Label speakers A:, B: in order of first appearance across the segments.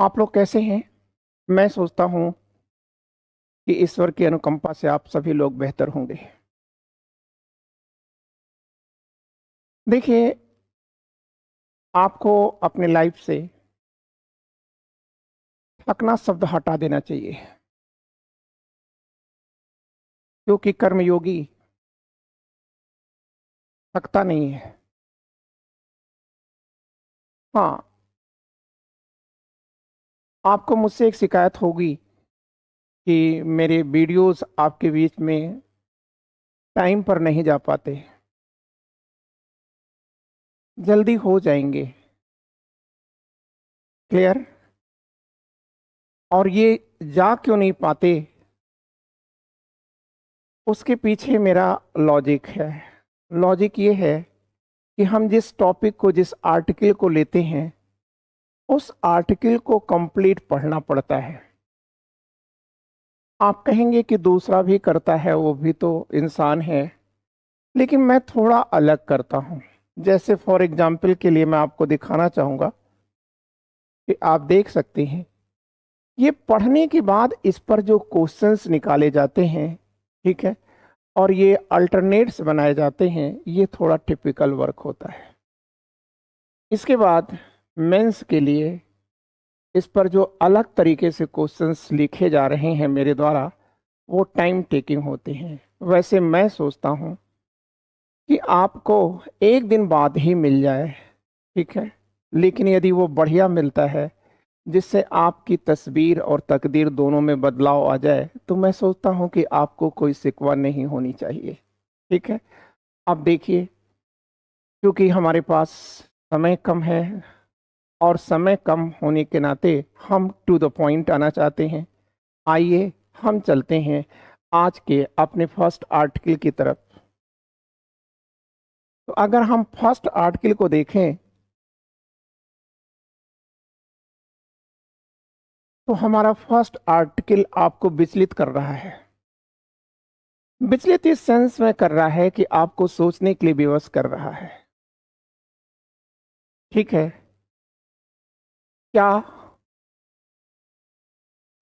A: आप लोग कैसे हैं? मैं सोचता हूँ कि ईश्वर की अनुकंपा से आप सभी लोग बेहतर होंगे। देखिए, आपको अपने लाइफ से थकना शब्द हटा देना चाहिए, क्योंकि कर्मयोगी थकता नहीं है। हाँ, आपको मुझसे एक शिकायत होगी कि मेरे वीडियोस आपके बीच में टाइम पर नहीं जा पाते। जल्दी हो जाएंगे। क्लियर? और ये जा क्यों नहीं पाते, उसके पीछे मेरा लॉजिक है। लॉजिक ये है कि हम जिस टॉपिक को, जिस आर्टिकल को लेते हैं, उस आर्टिकल को कंप्लीट पढ़ना पड़ता है। आप कहेंगे कि दूसरा भी करता है, वो भी तो इंसान है, लेकिन मैं थोड़ा अलग करता हूं। जैसे फॉर एग्जाम्पल के लिए मैं आपको दिखाना चाहूंगा कि आप देख सकते हैं, ये पढ़ने के बाद इस पर जो क्वेश्चंस निकाले जाते हैं, ठीक है, और ये अल्टरनेट्स बनाए जाते हैं, ये थोड़ा टिपिकल वर्क होता है। इसके बाद मेंस के लिए इस पर जो अलग तरीके से क्वेश्चंस लिखे जा रहे हैं मेरे द्वारा, वो टाइम टेकिंग होते हैं। वैसे मैं सोचता हूँ कि आपको एक दिन बाद ही मिल जाए, ठीक है, लेकिन यदि वो बढ़िया मिलता है जिससे आपकी तस्वीर और तकदीर दोनों में बदलाव आ जाए, तो मैं सोचता हूँ कि आपको कोई शिकवा नहीं होनी चाहिए। ठीक है। अब देखिए, क्योंकि हमारे पास समय कम है और समय कम होने के नाते हम टू द पॉइंट आना चाहते हैं। आइए हम चलते हैं आज के अपने फर्स्ट आर्टिकल की तरफ। तो अगर हम फर्स्ट आर्टिकल को देखें, तो हमारा फर्स्ट आर्टिकल आपको विचलित कर रहा है। विचलित इस सेंस में कर रहा है कि आपको सोचने के लिए विवश कर रहा है। ठीक है। क्या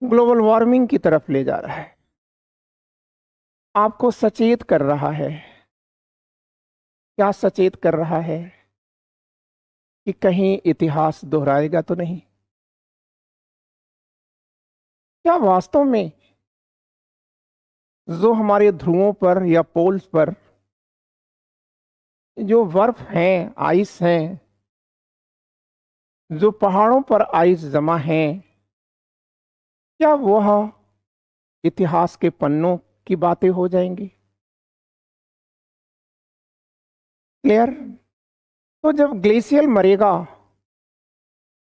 A: ग्लोबल वार्मिंग की तरफ ले जा रहा है, आपको सचेत कर रहा है। क्या सचेत कर रहा है? कि कहीं इतिहास दोहराएगा तो नहीं। क्या वास्तव में जो हमारे ध्रुवों पर या पोल्स पर जो बर्फ हैं, आइस हैं, जो पहाड़ों पर आइस जमा है, क्या वह इतिहास के पन्नों की बातें हो जाएंगी? क्लियर? तो जब ग्लेशियर मरेगा,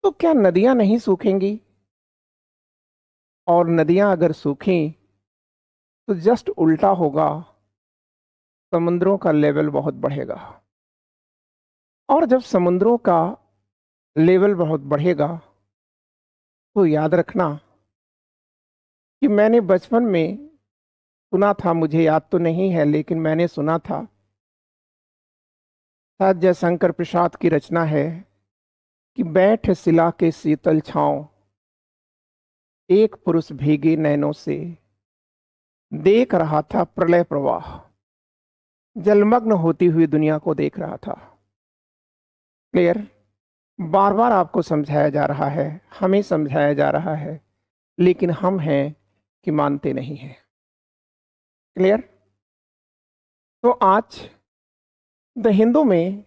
A: तो क्या नदियां नहीं सूखेंगी? और नदियां अगर सूखें, तो जस्ट उल्टा होगा, समुद्रों का लेवल बहुत बढ़ेगा। और जब समुद्रों का लेवल बहुत बढ़ेगा, तो याद रखना कि मैंने बचपन में सुना था, मुझे याद तो नहीं है, लेकिन मैंने सुना था, शायद जयशंकर प्रसाद की रचना है, कि बैठ शिला के शीतल छांव, एक पुरुष भीगे नैनों से देख रहा था प्रलय प्रवाह, जलमग्न होती हुई दुनिया को देख रहा था। क्लियर? बार बार आपको समझाया जा रहा है, हमें समझाया जा रहा है, लेकिन हम हैं कि मानते नहीं हैं। क्लियर? तो आज द हिंदू में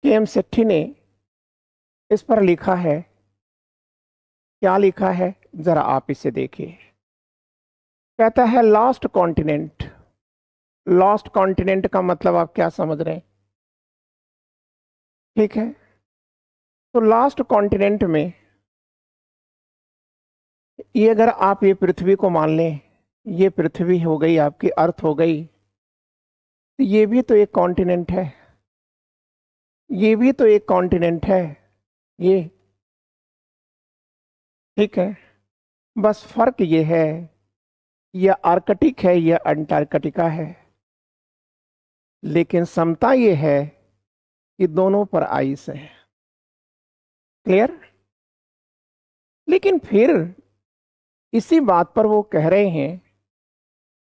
A: के.एम. सेठी ने इस पर लिखा है। क्या लिखा है, जरा आप इसे देखिए। कहता है लॉस्ट कॉन्टिनेंट। लॉस्ट कॉन्टिनेंट का मतलब आप क्या समझ रहे हैं? ठीक है। तो लास्ट कॉन्टिनेंट में, ये अगर आप ये पृथ्वी को मान लें, ये पृथ्वी हो गई, आपकी अर्थ हो गई, तो ये भी तो एक कॉन्टिनेंट है। ये भी तो एक कॉन्टिनेंट है ये। ठीक है। बस फर्क ये है, ये आर्कटिक है, ये अंटार्कटिका है, लेकिन समता ये है कि दोनों पर आइस है। क्लियर? लेकिन फिर इसी बात पर वो कह रहे हैं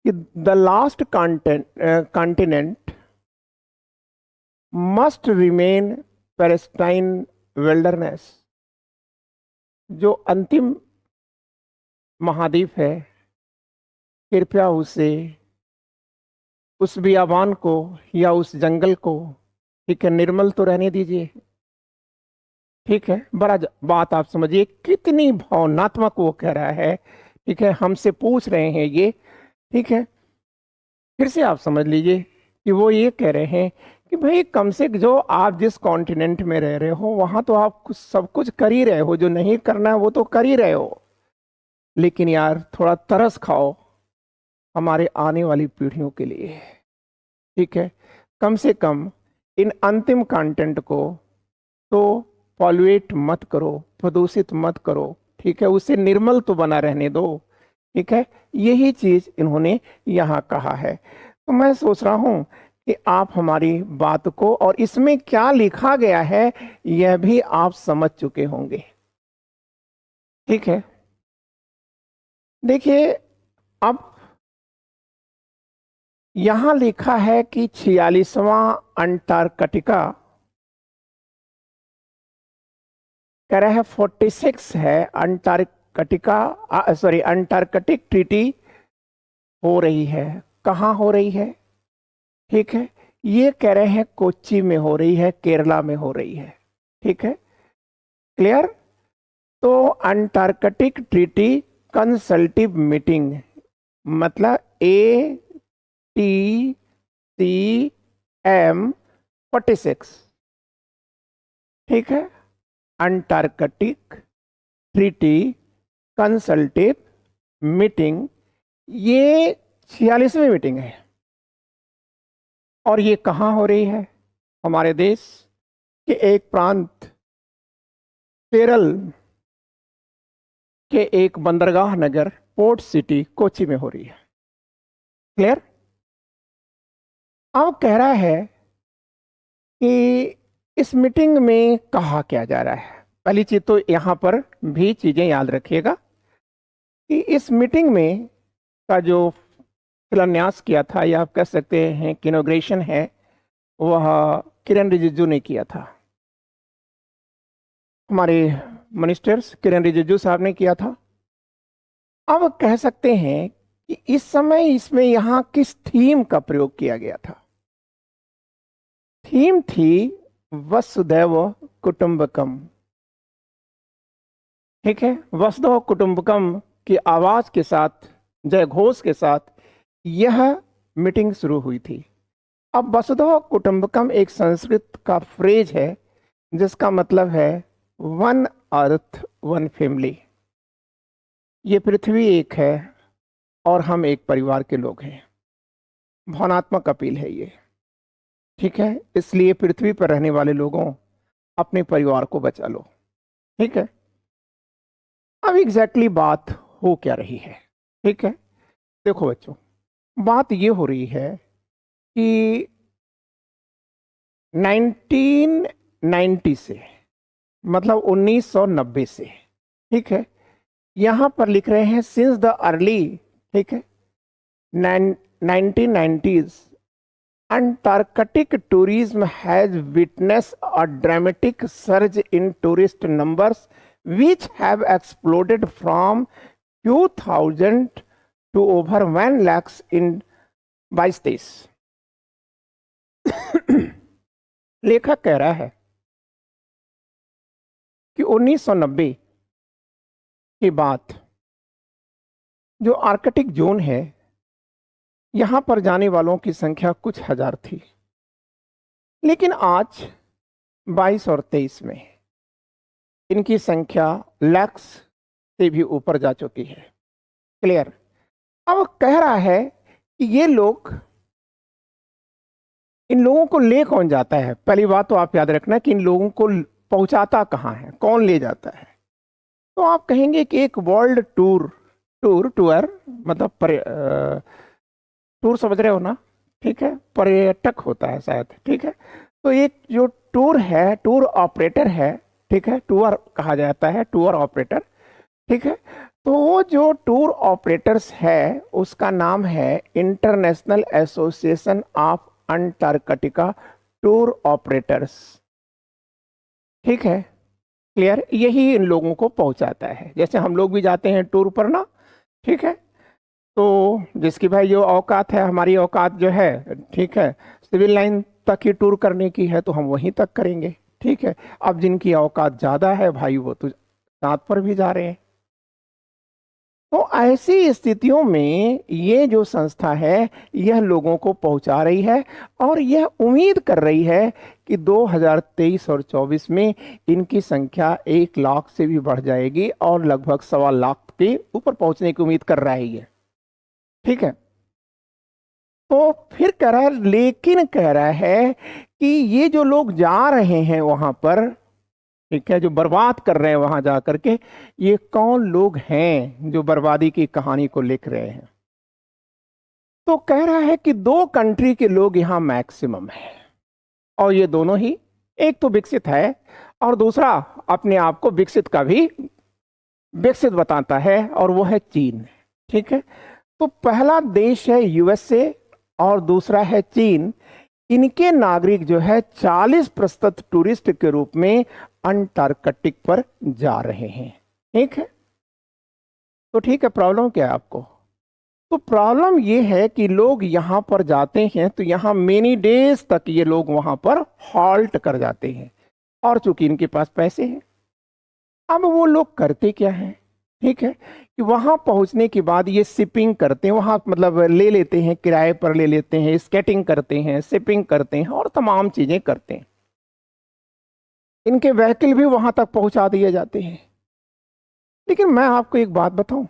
A: कि the last continent must remain Palestine wilderness. जो अंतिम महाद्वीप है, कृपया उसे, उस बियाबान को या उस जंगल को, ठीक है, निर्मल तो रहने दीजिए। ठीक है, बात आप समझिए कितनी भावनात्मक वो कह रहा है। ठीक है, हमसे पूछ रहे हैं ये। ठीक है, फिर से आप समझ लीजिए कि वो ये कह रहे हैं कि भाई कम से जो आप जिस कॉन्टिनेंट में रह रहे हो वहां तो आप कुछ सब कुछ कर ही रहे हो, जो नहीं करना है वो तो कर ही रहे हो, लेकिन यार थोड़ा तरस खाओ हमारे आने वाली पीढ़ियों के लिए। ठीक है, कम से कम इन अंतिम कंटेंट को तो पॉल्यूट मत करो, प्रदूषित मत करो। ठीक है, उसे निर्मल तो बना रहने दो। ठीक है, यही चीज इन्होंने यहाँ कहा है। तो मैं सोच रहा हूं कि आप हमारी बात को और इसमें क्या लिखा गया है यह भी आप समझ चुके होंगे। ठीक है, देखिए अब यहां लिखा है कि 46वां अंटार्कटिका कह रहा है 46 है अंटार्कटिका, सॉरी अंटार्कटिक ट्रीटी हो रही है। कहाँ हो रही है? ठीक है, ये कह रहे हैं कोच्चि में हो रही है, केरला में हो रही है। ठीक है, क्लियर? तो अंटार्कटिक ट्रीटी कंसल्टिव मीटिंग, मतलब ATCM 46। ठीक है, अंटार्कटिक ट्रीटी कंसल्टिव मीटिंग, ये 46वीं मीटिंग है। और ये कहाँ हो रही है? हमारे देश के एक प्रांत केरल के एक बंदरगाह नगर पोर्ट सिटी कोच्चि में हो रही है। क्लियर? अब कह रहा है कि इस मीटिंग में कहा क्या जा रहा है। पहली चीज तो यहां पर भी चीजें याद रखिएगा कि इस मीटिंग में का जो शिलान्यास किया था, या आप कह सकते हैं कि इनॉग्रेशन है, वह किरण रिजिजू ने किया था। हमारे मिनिस्टर्स किरण रिजिजू साहब ने किया था। अब कह सकते हैं कि इस समय इसमें यहां किस थीम का प्रयोग किया गया था? थीम थी वसुधैव कुटुंबकम। ठीक है, वसुधैव कुटुंबकम की आवाज के साथ, जय घोष के साथ यह मीटिंग शुरू हुई थी। अब वसुधैव कुटुंबकम एक संस्कृत का फ्रेज है जिसका मतलब है वन अर्थ वन फैमिली। ये पृथ्वी एक है और हम एक परिवार के लोग हैं। भावनात्मक अपील है ये। ठीक है, इसलिए पृथ्वी पर रहने वाले लोगों, अपने परिवार को बचा लो। ठीक है, अब एग्जैक्टली बात हो क्या रही है? ठीक है, देखो बच्चों, बात ये हो रही है कि 1990 से, मतलब 1990 से, ठीक है, यहां पर लिख रहे हैं सिंस द अर्ली, ठीक है, 1990s Antarctic tourism has witnessed a dramatic surge in tourist numbers which have exploded from few thousand to over 1 lakhs in 22 days। लेखक कह रहा है कि 1990 की बात, जो आर्कटिक जोन है, यहां पर जाने वालों की संख्या कुछ हजार थी, लेकिन आज 22 और 23 में इनकी संख्या लाख से भी ऊपर जा चुकी है। क्लियर? अब कह रहा है कि ये लोग, इन लोगों को ले कौन जाता है? पहली बात तो आप याद रखना कि इन लोगों को पहुंचाता कहां है, कौन ले जाता है? तो आप कहेंगे कि एक वर्ल्ड टूर मतलब टूर समझ रहे हो ना? ठीक है, पर्यटक होता है शायद। ठीक है, तो एक जो टूर है, टूर ऑपरेटर है, ठीक है, टूर कहा जाता है, टूर ऑपरेटर, ठीक है। तो वो जो टूर ऑपरेटर्स है उसका नाम है international association of Antarctica tour operators. ठीक है, क्लियर। यही इन लोगों को पहुंचाता है, जैसे हम लोग भी जाते हैं टूर पर ना। ठीक है, तो जिसकी भाई जो औकात है, हमारी औकात जो है, ठीक है, सिविल लाइन तक ही टूर करने की है तो हम वहीं तक करेंगे। ठीक है, अब जिनकी औकात ज्यादा है भाई वो तो साथ पर भी जा रहे हैं। तो ऐसी स्थितियों में ये जो संस्था है यह लोगों को पहुंचा रही है और यह उम्मीद कर रही है कि 2023 और 24 में इनकी संख्या 1 लाख से भी बढ़ जाएगी और लगभग 1.25 लाख के ऊपर पहुंचने की उम्मीद कर रहा है ये। ठीक है, तो फिर कह रहा है, लेकिन कह रहा है कि ये जो लोग जा रहे हैं वहां पर, ठीक है, जो बर्बाद कर रहे हैं वहां जा करके, ये कौन लोग हैं जो बर्बादी की कहानी को लिख रहे हैं। तो कह रहा है कि 2 कंट्री के लोग यहां मैक्सिमम है और ये दोनों ही, एक तो विकसित है और दूसरा अपने आप को विकसित का भी विकसित बताता है और वो है चीन। ठीक है, तो पहला देश है यूएसए और दूसरा है चीन। इनके नागरिक जो है 40% टूरिस्ट के रूप में अंटार्कटिक पर जा रहे हैं। ठीक है, तो ठीक है, प्रॉब्लम क्या है आपको? तो प्रॉब्लम ये है कि लोग यहां पर जाते हैं तो यहां मेनी डेज तक ये लोग वहां पर हॉल्ट कर जाते हैं और चूंकि इनके पास पैसे हैं, अब वो लोग करते क्या हैं, ठीक है, कि वहां पहुंचने के बाद ये शिपिंग करते हैं, वहां मतलब ले लेते हैं, किराए पर ले लेते हैं, स्केटिंग करते हैं, शिपिंग करते हैं और तमाम चीजें करते हैं। इनके व्हीकल भी वहां तक पहुंचा दिए जाते हैं। लेकिन मैं आपको एक बात बताऊं,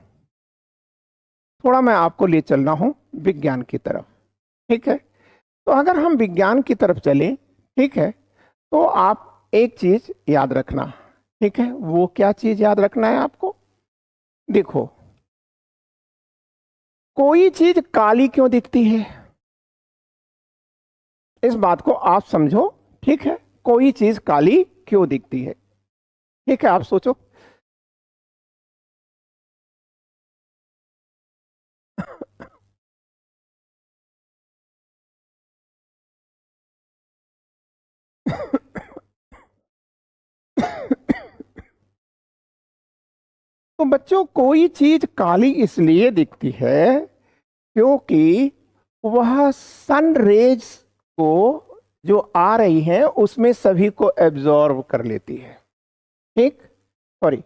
A: थोड़ा मैं आपको ले चल रहा हूं विज्ञान की तरफ। ठीक है, तो अगर हम विज्ञान की तरफ चलें, ठीक है, तो आप एक चीज याद रखना। ठीक है, वो क्या चीज याद रखना है आपको? देखो, कोई चीज काली क्यों दिखती है, इस बात को आप समझो। ठीक है, कोई चीज काली क्यों दिखती है? ठीक है, आप सोचो। तो बच्चों, कोई चीज काली इसलिए दिखती है क्योंकि वह सन रेज को जो आ रही है उसमें सभी को एब्जॉर्ब कर लेती है। ठीक, सॉरी,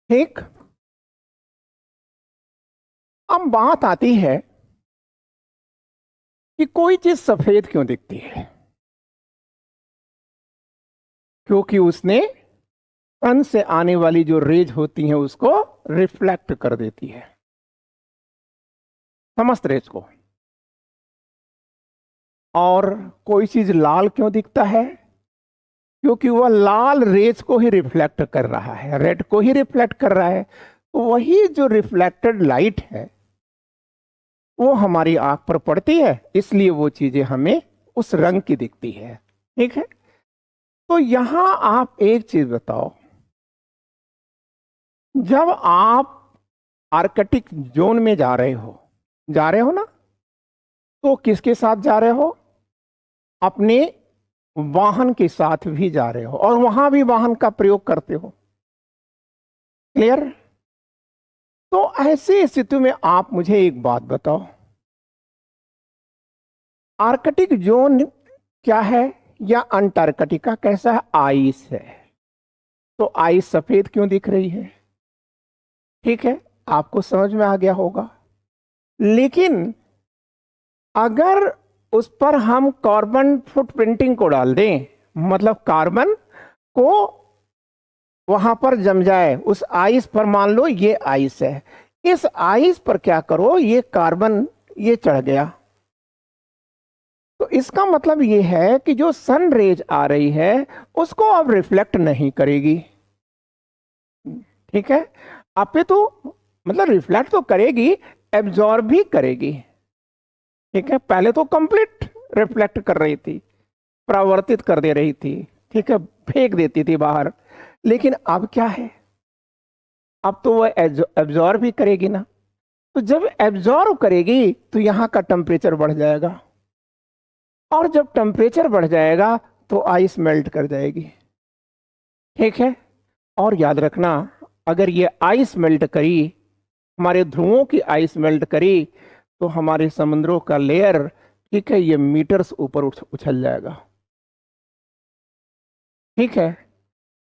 A: ठीक। अब बात आती है कि कोई चीज सफेद क्यों दिखती है, क्योंकि उसने सन से आने वाली जो रेज होती हैं उसको रिफ्लेक्ट कर देती है, समस्त रेज को। और कोई चीज लाल क्यों दिखता है, क्योंकि वह लाल रेज को ही रिफ्लेक्ट कर रहा है, रेड को ही रिफ्लेक्ट कर रहा है। तो वही जो रिफ्लेक्टेड लाइट है वो हमारी आंख पर पड़ती है, इसलिए वो चीजें हमें उस रंग की दिखती है। ठीक है, तो यहां आप एक चीज बताओ, जब आप आर्कटिक जोन में जा रहे हो ना, तो किसके साथ जा रहे हो? अपने वाहन के साथ भी जा रहे हो और वहां भी वाहन का प्रयोग करते हो। क्लियर? तो ऐसी स्थिति में आप मुझे एक बात बताओ, आर्कटिक जोन क्या है या अंटार्कटिका कैसा है? आइस है। तो आइस सफेद क्यों दिख रही है? ठीक है, आपको समझ में आ गया होगा। लेकिन अगर उस पर हम कार्बन फुटप्रिंटिंग को डाल दें, मतलब कार्बन को वहां पर जम जाए उस आइस पर, मान लो ये आइस है, इस आइस पर क्या करो, ये कार्बन ये चढ़ गया, तो इसका मतलब ये है कि जो सन रेज आ रही है उसको अब रिफ्लेक्ट नहीं करेगी। ठीक है, आप पे तो मतलब रिफ्लेक्ट तो करेगी, एब्जॉर्ब भी करेगी। ठीक है, पहले तो कंप्लीट रिफ्लेक्ट कर रही थी, परावर्तित कर दे रही थी। ठीक है, फेंक देती थी बाहर। लेकिन अब क्या है, अब तो वह एब्जॉर्ब भी करेगी ना। तो जब एब्जॉर्ब करेगी तो यहाँ का टेम्परेचर बढ़ जाएगा, और जब टेम्परेचर बढ़ जाएगा तो आइस मेल्ट कर जाएगी। ठीक है, और याद रखना, अगर ये आइस मेल्ट करी, हमारे ध्रुवों की आइस मेल्ट करी, तो हमारे समुद्रों का लेयर, ठीक है, ये मीटर्स ऊपर उछल जाएगा। ठीक है,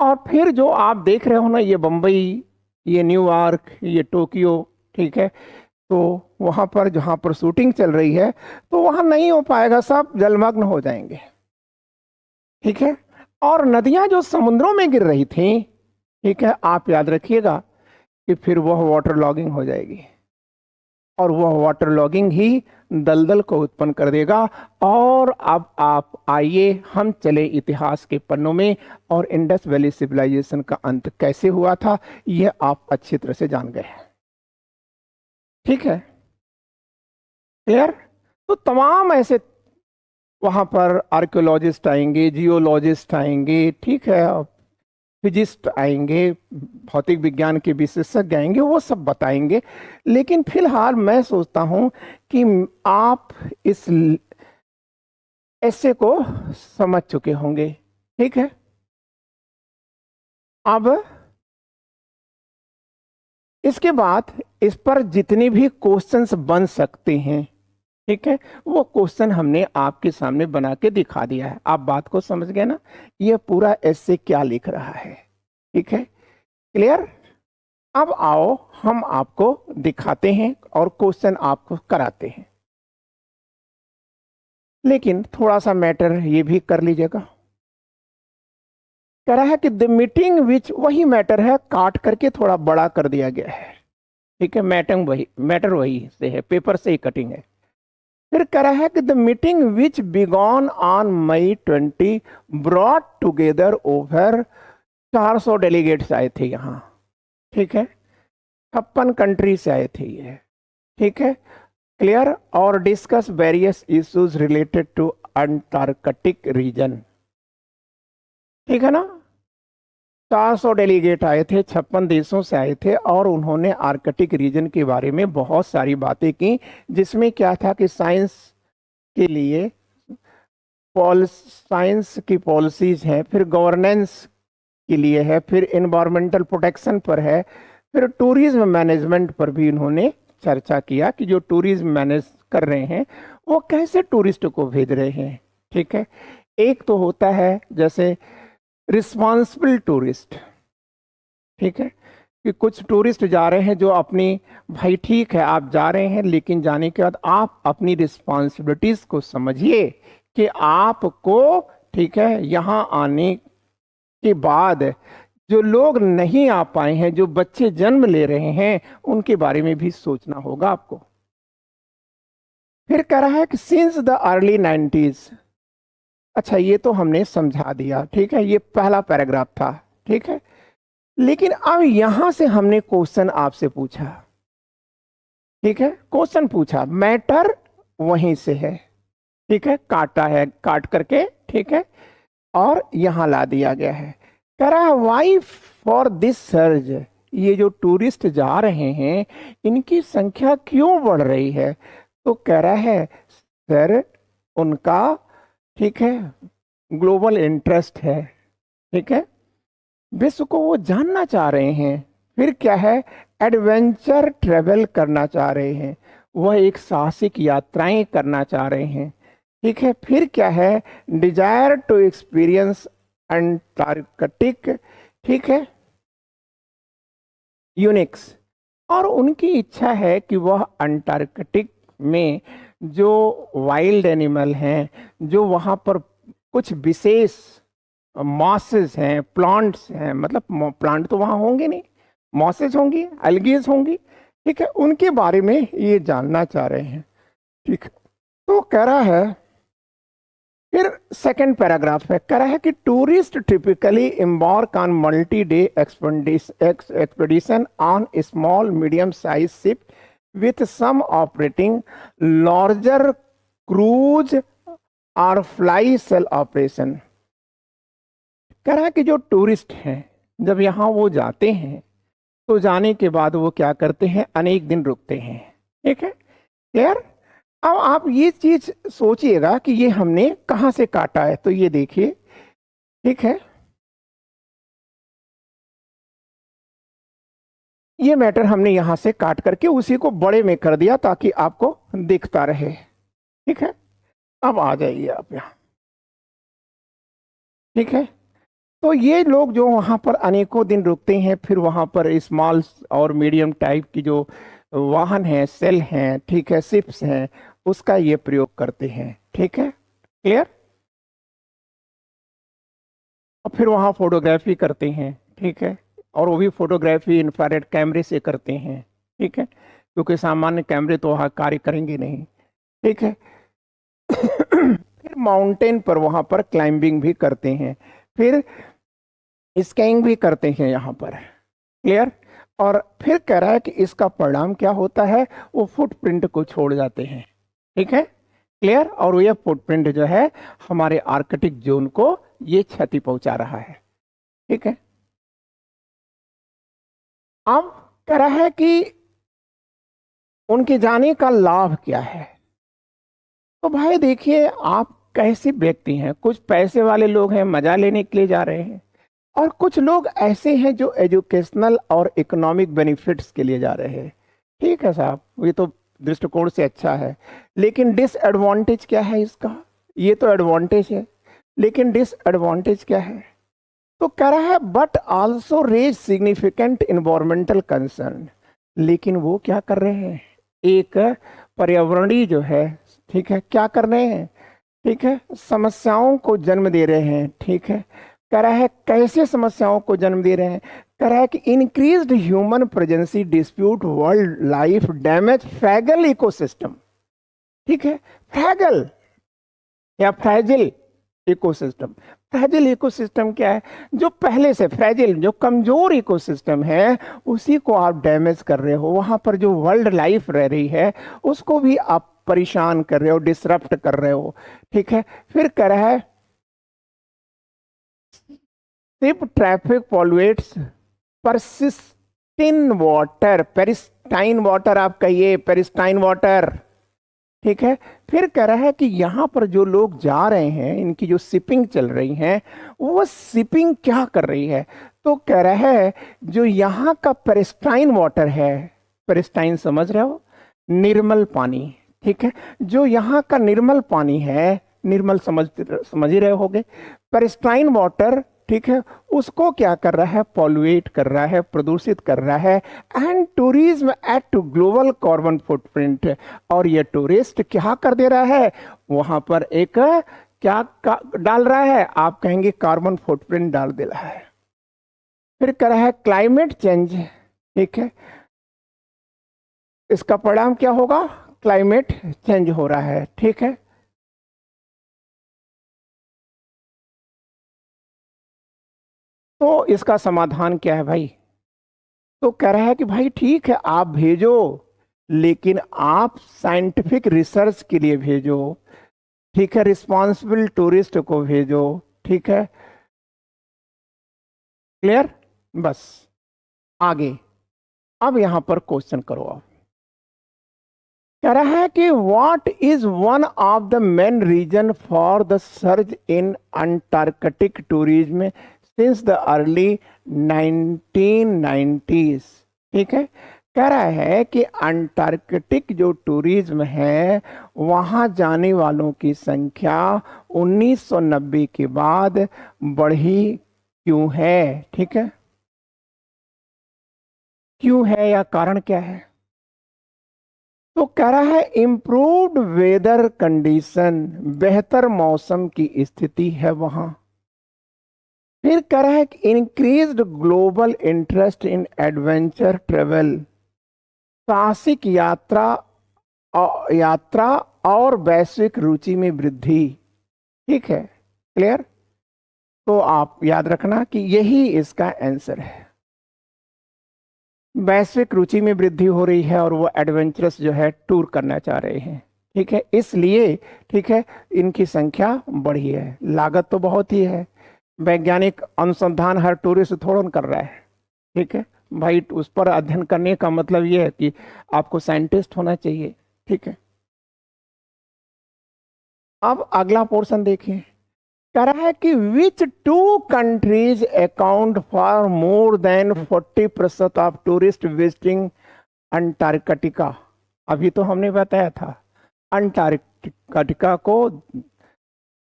A: और फिर जो आप देख रहे हो ना, ये बम्बई, ये न्यूयॉर्क, ये टोक्यो, ठीक है, तो वहां पर जहां पर शूटिंग चल रही है, तो वहां नहीं हो पाएगा, सब जलमग्न हो जाएंगे। ठीक है, और नदियां जो समुद्रों में गिर रही थी, ठीक है, आप याद रखिएगा कि फिर वह वाटर लॉगिंग हो जाएगी, और वह वाटर लॉगिंग ही दलदल को उत्पन्न कर देगा। और अब आप आइए हम चले इतिहास के पन्नों में, और इंडस वैली सिविलाइजेशन का अंत कैसे हुआ था, यह आप अच्छी तरह से जान गए। ठीक है, क्लियर। तो तमाम ऐसे वहां पर आर्कियोलॉजिस्ट आएंगे, जियोलॉजिस्ट आएंगे, ठीक है, फिजिस्ट आएंगे, भौतिक विज्ञान के विशेषज्ञ आएंगे, वो सब बताएंगे। लेकिन फिलहाल मैं सोचता हूं कि आप इस ऐसे को समझ चुके होंगे। ठीक है, अब इसके बाद इस पर जितने भी क्वेश्चंस बन सकते हैं, ठीक है, वो क्वेश्चन हमने आपके सामने बना के दिखा दिया है। आप बात को समझ गए ना, ये पूरा ऐसे क्या लिख रहा है। ठीक है, क्लियर। अब आओ हम आपको दिखाते हैं और क्वेश्चन आपको कराते हैं। लेकिन थोड़ा सा मैटर ये भी कर लीजिएगा। कह रहा है कि द मीटिंग विच, वही मैटर है, काट करके थोड़ा बड़ा कर दिया गया है। ठीक है, मैटर वही से है, पेपर से ही कटिंग है। फिर कह रहा है कि the meeting which began on May 20 brought together over 400 delegates आए थे यहाँ। ठीक है, 56 कंट्री से आए थे ये। ठीक है, क्लियर। और discuss various issues related to Antarctic region. ठीक है ना, 400 डेलीगेट आए थे, 56 देशों से आए थे, और उन्होंने आर्कटिक रीजन के बारे में बहुत सारी बातें की, जिसमें क्या था कि साइंस के लिए साइंस की पॉलिसीज हैं, फिर गवर्नेंस के लिए है, फिर इन्वायरमेंटल प्रोटेक्शन पर है, फिर टूरिज्म मैनेजमेंट पर भी इन्होंने चर्चा किया कि जो टूरिज्म मैनेज कर रहे हैं वो कैसे टूरिस्ट को भेज रहे हैं। ठीक है, एक तो होता है जैसे रिस्पॉन्सिबल टूरिस्ट। ठीक है, कि कुछ टूरिस्ट जा रहे हैं जो अपनी, भाई ठीक है आप जा रहे हैं, लेकिन जाने के बाद आप अपनी रिस्पॉन्सिबिलिटीज को समझिए कि आपको, ठीक है, यहाँ आने के बाद जो लोग नहीं आ पाए हैं, जो बच्चे जन्म ले रहे हैं, उनके बारे में भी सोचना होगा आपको। फिर कह रहा है कि सिंस द अर्ली 90s। अच्छा, ये तो हमने समझा दिया, ठीक है, ये पहला पैराग्राफ था। ठीक है, लेकिन अब यहां से हमने क्वेश्चन आपसे पूछा। ठीक है, क्वेश्चन पूछा, मैटर वहीं से है, ठीक है, काटा है, काट करके, ठीक है, और यहां ला दिया गया है। कह रहा है वाई फॉर दिस सर्ज, ये जो टूरिस्ट जा रहे हैं इनकी संख्या क्यों बढ़ रही है। तो कह रहा है सर, उनका, ठीक है, ग्लोबल इंटरेस्ट है। ठीक है, विश्व को वो जानना चाह रहे हैं। फिर क्या है, एडवेंचर ट्रेवल करना चाह रहे हैं, वह एक साहसिक यात्राएं करना चाह रहे हैं। ठीक है, फिर क्या है, डिजायर टू एक्सपीरियंस अंटार्कटिक, ठीक है, यूनिक्स, और उनकी इच्छा है कि वह अंटार्कटिक में जो वाइल्ड एनिमल हैं, जो वहाँ पर कुछ विशेष मॉसेस हैं, प्लांट्स हैं, मतलब प्लांट तो वहाँ होंगे नहीं, मॉसेस होंगी, एल्गीज होंगी, ठीक है, उनके बारे में ये जानना चाह रहे हैं। ठीक है, तो कह रहा है, फिर सेकंड पैराग्राफ है, कह रहा है कि tourist typically embark on multi day expedition on small medium size ship with some operating larger cruise और फ्लाई सेल ऑपरेशन। कह रहा है कि जो टूरिस्ट हैं जब यहाँ वो जाते हैं तो जाने के बाद वो क्या करते हैं, अनेक दिन रुकते हैं। ठीक है, क्लियर। अब आप ये चीज सोचिएगा कि ये हमने कहाँ से काटा है, तो ये देखिए, ठीक है, ये मैटर हमने यहां से काट करके उसी को बड़े में कर दिया ताकि आपको दिखता रहे। ठीक है, अब आ जाइए आप यहाँ। ठीक है, तो ये लोग जो वहां पर अनेकों दिन रुकते हैं, फिर वहां पर स्मॉल और मीडियम टाइप की जो वाहन है, सेल हैं, ठीक है, शिप्स हैं, उसका ये प्रयोग करते हैं। ठीक है, क्लियर। और फिर वहां फोटोग्राफी करते हैं। ठीक है, और वो भी फोटोग्राफी इंफ्रारेड कैमरे से करते हैं। ठीक है, क्योंकि सामान्य कैमरे तो वहाँ कार्य करेंगे नहीं। ठीक है फिर माउंटेन पर वहां पर क्लाइंबिंग भी करते हैं, फिर स्कीइंग भी करते हैं यहाँ पर। क्लियर। और फिर कह रहा है कि इसका परिणाम क्या होता है, वो फुटप्रिंट को छोड़ जाते हैं। ठीक है, क्लियर। और ये फुटप्रिंट जो है हमारे आर्कटिक जोन को ये क्षति पहुंचा रहा है। ठीक है, अब कह रहा है कि उनके जाने का लाभ क्या है। तो भाई देखिए, आप कैसे व्यक्ति हैं, कुछ पैसे वाले लोग हैं, मजा लेने के लिए जा रहे हैं, और कुछ लोग ऐसे हैं जो एजुकेशनल और इकोनॉमिक बेनिफिट्स के लिए जा रहे हैं। ठीक है साहब, ये तो दृष्टिकोण से अच्छा है, लेकिन डिसएडवांटेज क्या है इसका। ये तो एडवांटेज है, लेकिन डिसएडवांटेज क्या है। तो कह रहा है but also raise significant environmental concern. लेकिन वो क्या कर रहे हैं, एक पर्यावरणीय जो है, ठीक है, क्या कर रहे हैं, ठीक है, समस्याओं को जन्म दे रहे हैं। ठीक है, कह रहा है कैसे समस्याओं को जन्म दे रहे हैं, कह रहा है कि increased human presence dispute world life damage fragile ecosystem. ठीक है, फ्रैगल या फ्रैजिल इकोसिस्टम। फ्रैजिल इकोसिस्टम क्या है, जो पहले से फ्रैजिल, जो कमजोर इकोसिस्टम है उसी को आप डैमेज कर रहे हो। वहां पर जो वर्ल्ड लाइफ रह रही है उसको भी आप परेशान कर रहे हो, डिसरप्ट कर रहे हो। ठीक है, फिर कह रहा है ship traffic pollutes pristine water, pristine water आप कहिए, पेरिस्टाइन वाटर। ठीक है, फिर कह रहा है कि यहाँ पर जो लोग जा रहे हैं, इनकी जो शिपिंग चल रही है, वो शिपिंग क्या कर रही है। तो कह रहा है जो यहाँ का पेरिस्टाइन वाटर है, पेरिस्टाइन समझ रहे हो, निर्मल पानी। ठीक है, जो यहाँ का निर्मल पानी है, निर्मल समझ ही रहे होगे, पेरिस्टाइन वाटर, ठीक है, उसको क्या कर रहा है, पॉल्यूट कर रहा है, प्रदूषित कर रहा है। And tourism eight global carbon footprint. और ये टूरिस्ट क्या कर दे रहा है, वहां पर एक क्या डाल रहा है, आप कहेंगे कार्बन फुटप्रिंट डाल दे रहा है। फिर कर रहा है क्लाइमेट चेंज। ठीक है, इसका परिणाम क्या होगा, क्लाइमेट चेंज हो रहा है। ठीक है, तो इसका समाधान क्या है भाई। तो कह रहा है कि भाई ठीक है आप भेजो, लेकिन आप साइंटिफिक रिसर्च के लिए भेजो। ठीक है, रिस्पॉन्सिबल टूरिस्ट को भेजो। ठीक है, क्लियर। बस आगे, अब यहां पर क्वेश्चन करो आप। कह रहा है कि what is one of the main reason for the surge in Antarctic tourism since the early 1990s। ठीक है, कह रहा है कि अंटार्कटिक जो टूरिज्म है, वहाँ जाने वालों की संख्या 1990 के बाद बढ़ी क्यों है। ठीक है, क्यों है या कारण क्या है। तो कह रहा है इम्प्रूव्ड वेदर कंडीशन, बेहतर मौसम की स्थिति है वहां। फिर कह रहा है कि increased global interest in adventure travel, साहसिक यात्रा और वैश्विक रुचि में वृद्धि। ठीक है, क्लियर। तो आप याद रखना कि यही इसका आंसर है, वैश्विक रुचि में वृद्धि हो रही है और वो एडवेंचरस जो है टूर करना चाह रहे हैं। ठीक है, इसलिए ठीक है इनकी संख्या बढ़ी है। लागत तो बहुत ही है, वैज्ञानिक अनुसंधान हर टूरिस्ट थोड़ा न कर रहा है, ठीक है भाई। उस पर अध्ययन करने का मतलब ये है कि आपको साइंटिस्ट होना चाहिए, ठीक है। अब अगला पोर्शन देखिए, कह रहा है कि which two countries account for more than 40% of tourist visiting Antarctica. अभी तो हमने बताया था अंटार्कटिका को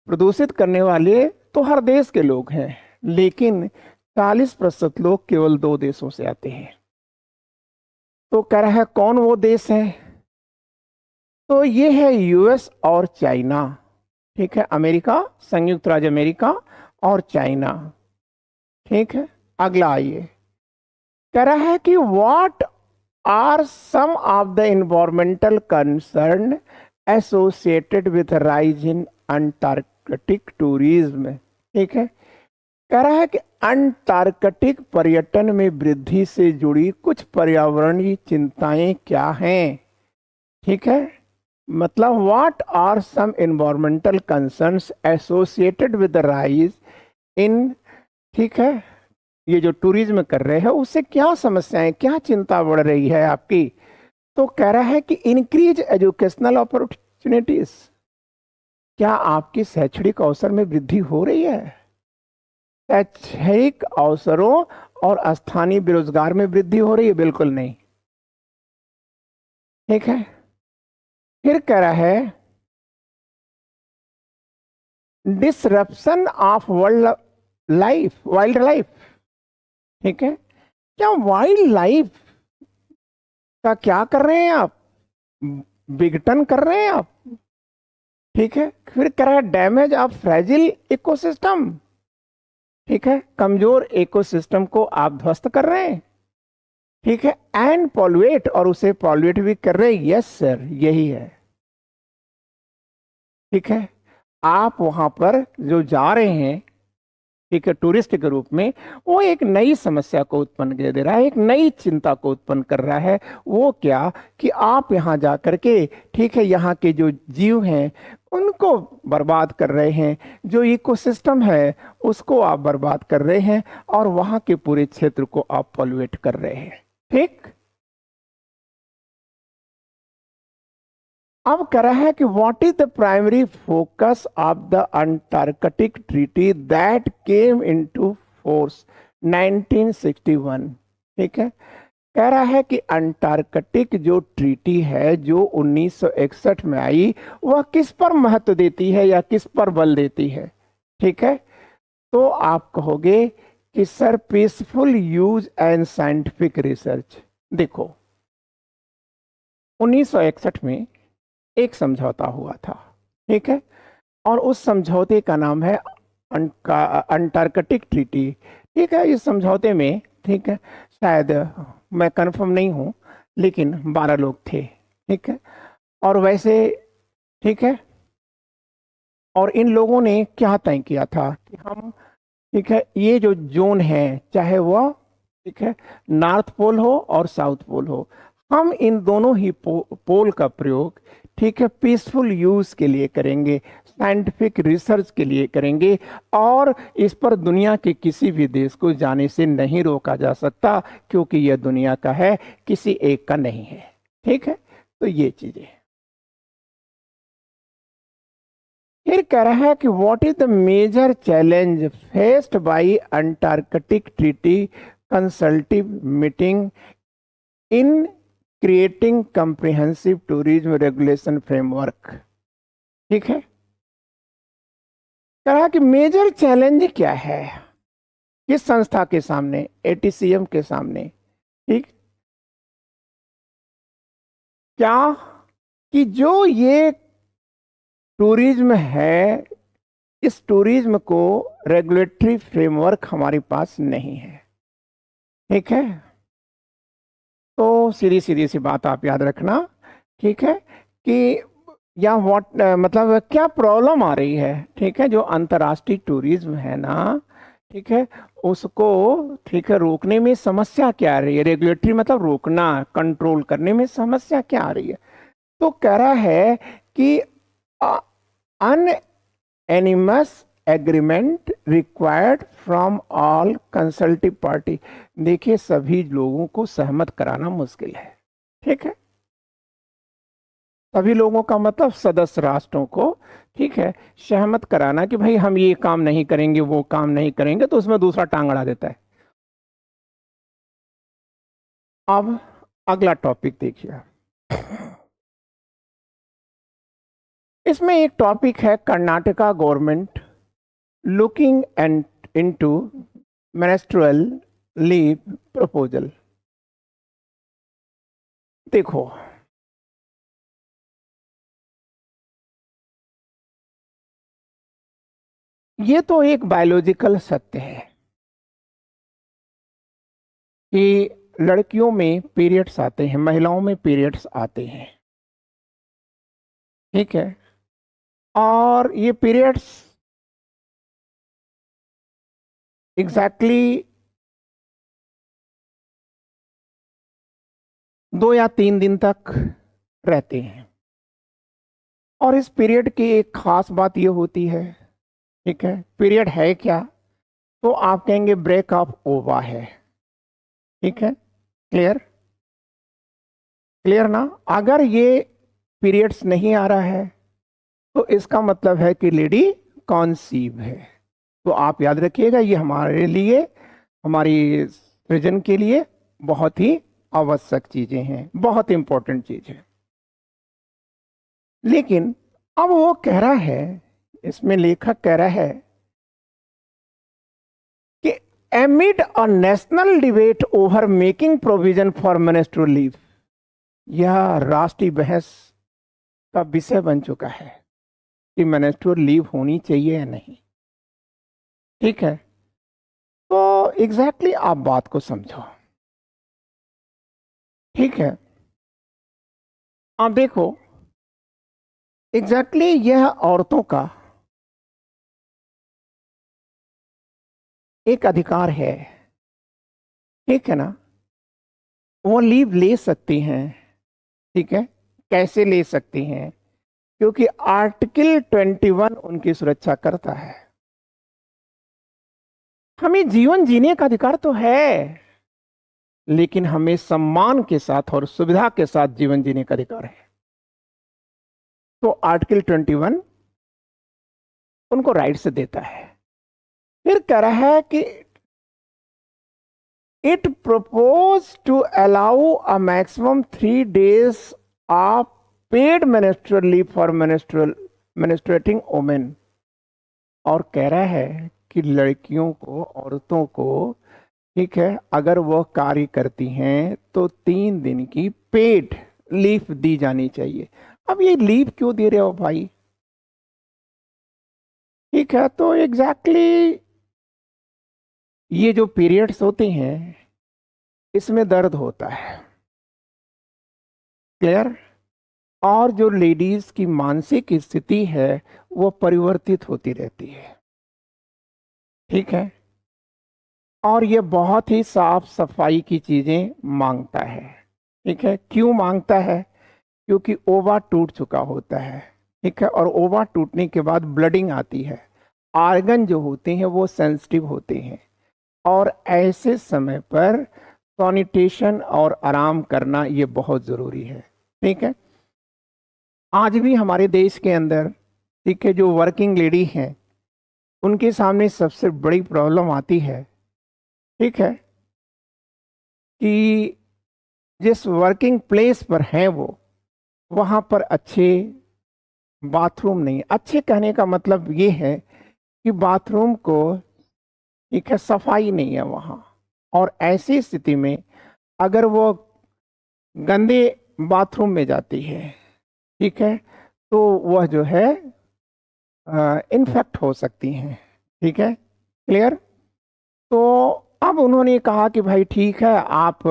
A: प्रदूषित करने वाले तो हर देश के लोग हैं, लेकिन 40% लोग केवल 2 देशों से आते हैं। तो कह रहा है कौन वो देश है, तो ये है यूएस और चाइना, ठीक है। अमेरिका, संयुक्त राज्य अमेरिका और चाइना, ठीक है। अगला आइए, कह रहा है कि what are some of the environmental concern associated with rise in Antarctic tourism, ठीक है। कह रहा है कि अंटार्कटिक पर्यटन में वृद्धि से जुड़ी कुछ पर्यावरणीय चिंताएं क्या हैं, ठीक है। मतलब what are some environmental concerns associated with the rise in, ठीक है। ये जो टूरिज्म कर रहे हैं उससे क्या समस्याएं, क्या चिंता बढ़ रही है आपकी। तो कह रहा है कि इंक्रीज एजुकेशनल अपॉर्चुनिटीज, क्या आपकी शैक्षणिक अवसर में वृद्धि हो रही है। शैक्षणिक अवसरों और स्थानीय बेरोजगार में वृद्धि हो रही है, बिल्कुल नहीं, ठीक है। फिर कह रहा है डिसरप्शन ऑफ वाइल्ड लाइफ, ठीक है। क्या वाइल्ड लाइफ का क्या कर रहे हैं आप, विघटन कर रहे हैं आप, ठीक है। फिर कह रहा है डैमेज ऑफ फ्रेजिल इकोसिस्टम, ठीक है। कमजोर इकोसिस्टम को आप ध्वस्त कर रहे हैं, ठीक है। एंड पॉल्यूट, और उसे पॉल्यूट भी कर रहे हैं, यस सर यही है, ठीक है। आप वहां पर जो जा रहे हैं, ठीक है, टूरिस्ट के रूप में, वो एक नई समस्या को उत्पन्न कर दे रहा है, एक नई चिंता को उत्पन्न कर रहा है। वो क्या कि आप यहाँ जा करके, ठीक है, यहाँ के जो जीव हैं उनको बर्बाद कर रहे हैं, जो इकोसिस्टम है उसको आप बर्बाद कर रहे हैं, और वहाँ के पूरे क्षेत्र को आप पॉल्यूट कर रहे हैं, ठीक। अब कह रहा है कि what is the primary focus of the Antarctic treaty that came into force 1961, ठीक है। कह रहा है कि अंटार्कटिक जो ट्रीटी है जो 1961 में आई, वह किस पर महत्व देती है या किस पर बल देती है, ठीक है। तो आप कहोगे कि sir peaceful use and scientific research. देखो 1961 में एक समझौता हुआ था, ठीक है, और उस समझौते का नाम है अंटार्कटिक ट्रीटी, ठीक है। इस समझौते में, ठीक है, शायद मैं कंफर्म नहीं हूं, लेकिन 12 लोग थे, ठीक है। और वैसे, ठीक है, और इन लोगों ने क्या तय किया था कि हम, ठीक है, ये जो जोन है चाहे वह, ठीक है, नॉर्थ पोल हो और साउथ पोल हो, हम इन दोनों ही पोल का प्रयोग, ठीक है, पीसफुल यूज के लिए करेंगे, साइंटिफिक रिसर्च के लिए करेंगे, और इस पर दुनिया के किसी भी देश को जाने से नहीं रोका जा सकता, क्योंकि यह दुनिया का है, किसी एक का नहीं है, ठीक है। तो ये चीजें, फिर कह रहा है कि what is the major challenge faced by Antarctic Treaty consultative meeting in creating comprehensive tourism regulation framework, ठीक है। कह रहा कि मेजर चैलेंज क्या है किस संस्था के सामने, एटीसीएम के सामने, ठीक। क्या कि जो ये टूरिज्म है, इस टूरिज्म को रेगुलेटरी फ्रेमवर्क हमारे पास नहीं है, ठीक है। तो सीधी सीधी सी बात आप याद रखना, ठीक है, कि या व्हाट मतलब क्या प्रॉब्लम आ रही है, ठीक है। जो अंतर्राष्ट्रीय टूरिज्म है ना, ठीक है, उसको, ठीक है, रोकने में समस्या क्या आ रही है, रेगुलेटरी मतलब रोकना, कंट्रोल करने में समस्या क्या आ रही है। तो कह रहा है कि unanimous agreement required from all consultative party. देखिए, सभी लोगों को सहमत कराना मुश्किल है, ठीक है। सभी लोगों का मतलब सदस्य राष्ट्रों को, ठीक है, सहमत कराना कि भाई हम ये काम नहीं करेंगे, वो काम नहीं करेंगे, तो उसमें दूसरा टांग अड़ा देता है। अब अगला टॉपिक देखिए, इसमें एक टॉपिक है Karnataka government looking and into ministerial leave proposal. देखो, ये तो एक बायोलॉजिकल सत्य है कि लड़कियों में पीरियड्स आते हैं, महिलाओं में पीरियड्स आते हैं, ठीक है। और ये पीरियड्स एग्जैक्टली 2 या 3 दिन तक रहते हैं। और इस पीरियड की एक खास बात ये होती है, ठीक है, पीरियड है क्या, तो आप कहेंगे ब्रेक ऑफ ओवा है, ठीक है। क्लियर, क्लियर ना। अगर ये पीरियड्स नहीं आ रहा है तो इसका मतलब है कि लेडी कॉन्सीव है। तो आप याद रखिएगा, ये हमारे लिए, हमारी सृजन के लिए बहुत ही आवश्यक चीजें हैं, बहुत इंपॉर्टेंट चीज है। लेकिन अब वो कह रहा है, इसमें लेखक कह रहा है कि एमिड a national debate over making provision for ministerial leave, यह राष्ट्रीय बहस का विषय बन चुका है कि मिनिस्ट्रियल लीव होनी चाहिए या नहीं, ठीक है। तो एग्जैक्टली आप बात को समझो, ठीक है। आप देखो, एग्जैक्टली यह औरतों का एक अधिकार है, ठीक है ना। वो लीव ले सकती हैं, ठीक है। कैसे ले सकती हैं, क्योंकि आर्टिकल 21 उनकी सुरक्षा करता है। हमें जीवन जीने का अधिकार तो है, लेकिन हमें सम्मान के साथ और सुविधा के साथ जीवन जीने का अधिकार है। तो आर्टिकल 21 उनको राइट से देता है। फिर कह रहा है कि it propose to allow a maximum 3 days of paid menstrual leave for menstruating women. और कह रहा है कि लड़कियों को, औरतों को, ठीक है, अगर वह कार्य करती हैं तो 3 दिन की पेड लीव दी जानी चाहिए। अब ये लीव क्यों दे रहे हो भाई, ठीक है। तो एग्जैक्टली ये जो पीरियड्स होते हैं इसमें दर्द होता है, क्लियर। और जो लेडीज की मानसिक स्थिति है वो परिवर्तित होती रहती है, ठीक है। और ये बहुत ही साफ सफाई की चीजें मांगता है, ठीक है। क्यों मांगता है, क्योंकि ओवा टूट चुका होता है, ठीक है। और ओवा टूटने के बाद ब्लडिंग आती है, आर्गन जो होते हैं वो सेंसिटिव होते हैं, और ऐसे समय पर सैनिटेशन और आराम करना ये बहुत जरूरी है, ठीक है। आज भी हमारे देश के अंदर, ठीक है, जो वर्किंग लेडी हैं उनके सामने सबसे बड़ी प्रॉब्लम आती है, ठीक है, कि जिस वर्किंग प्लेस पर हैं वो, वहाँ पर अच्छे बाथरूम नहीं। अच्छे कहने का मतलब ये है कि बाथरूम को, ठीक है, सफाई नहीं है वहाँ। और ऐसी स्थिति में अगर वो गंदे बाथरूम में जाती है, ठीक है, तो वह जो है इन्फेक्ट हो सकती हैं, ठीक है, क्लियर। तो अब उन्होंने कहा कि भाई ठीक है, आप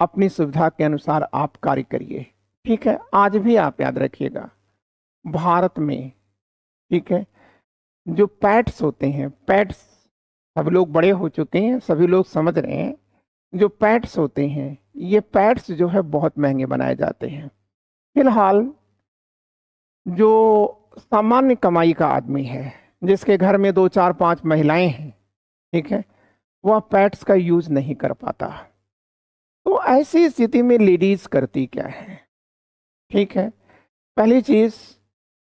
A: अपनी सुविधा के अनुसार आप कार्य करिए, ठीक है। आज भी आप याद रखिएगा, भारत में, ठीक है, जो पैट्स होते हैं, पैट्स, सभी लोग बड़े हो चुके हैं, सभी लोग समझ रहे हैं, जो पैट्स होते हैं ये पैट्स जो है बहुत महंगे बनाए जाते हैं। फिलहाल जो सामान्य कमाई का आदमी है, जिसके घर में 2 4 5 महिलाएं हैं, ठीक है, वह पैड्स का यूज नहीं कर पाता। तो ऐसी स्थिति में लेडीज करती क्या है? ठीक है, पहली चीज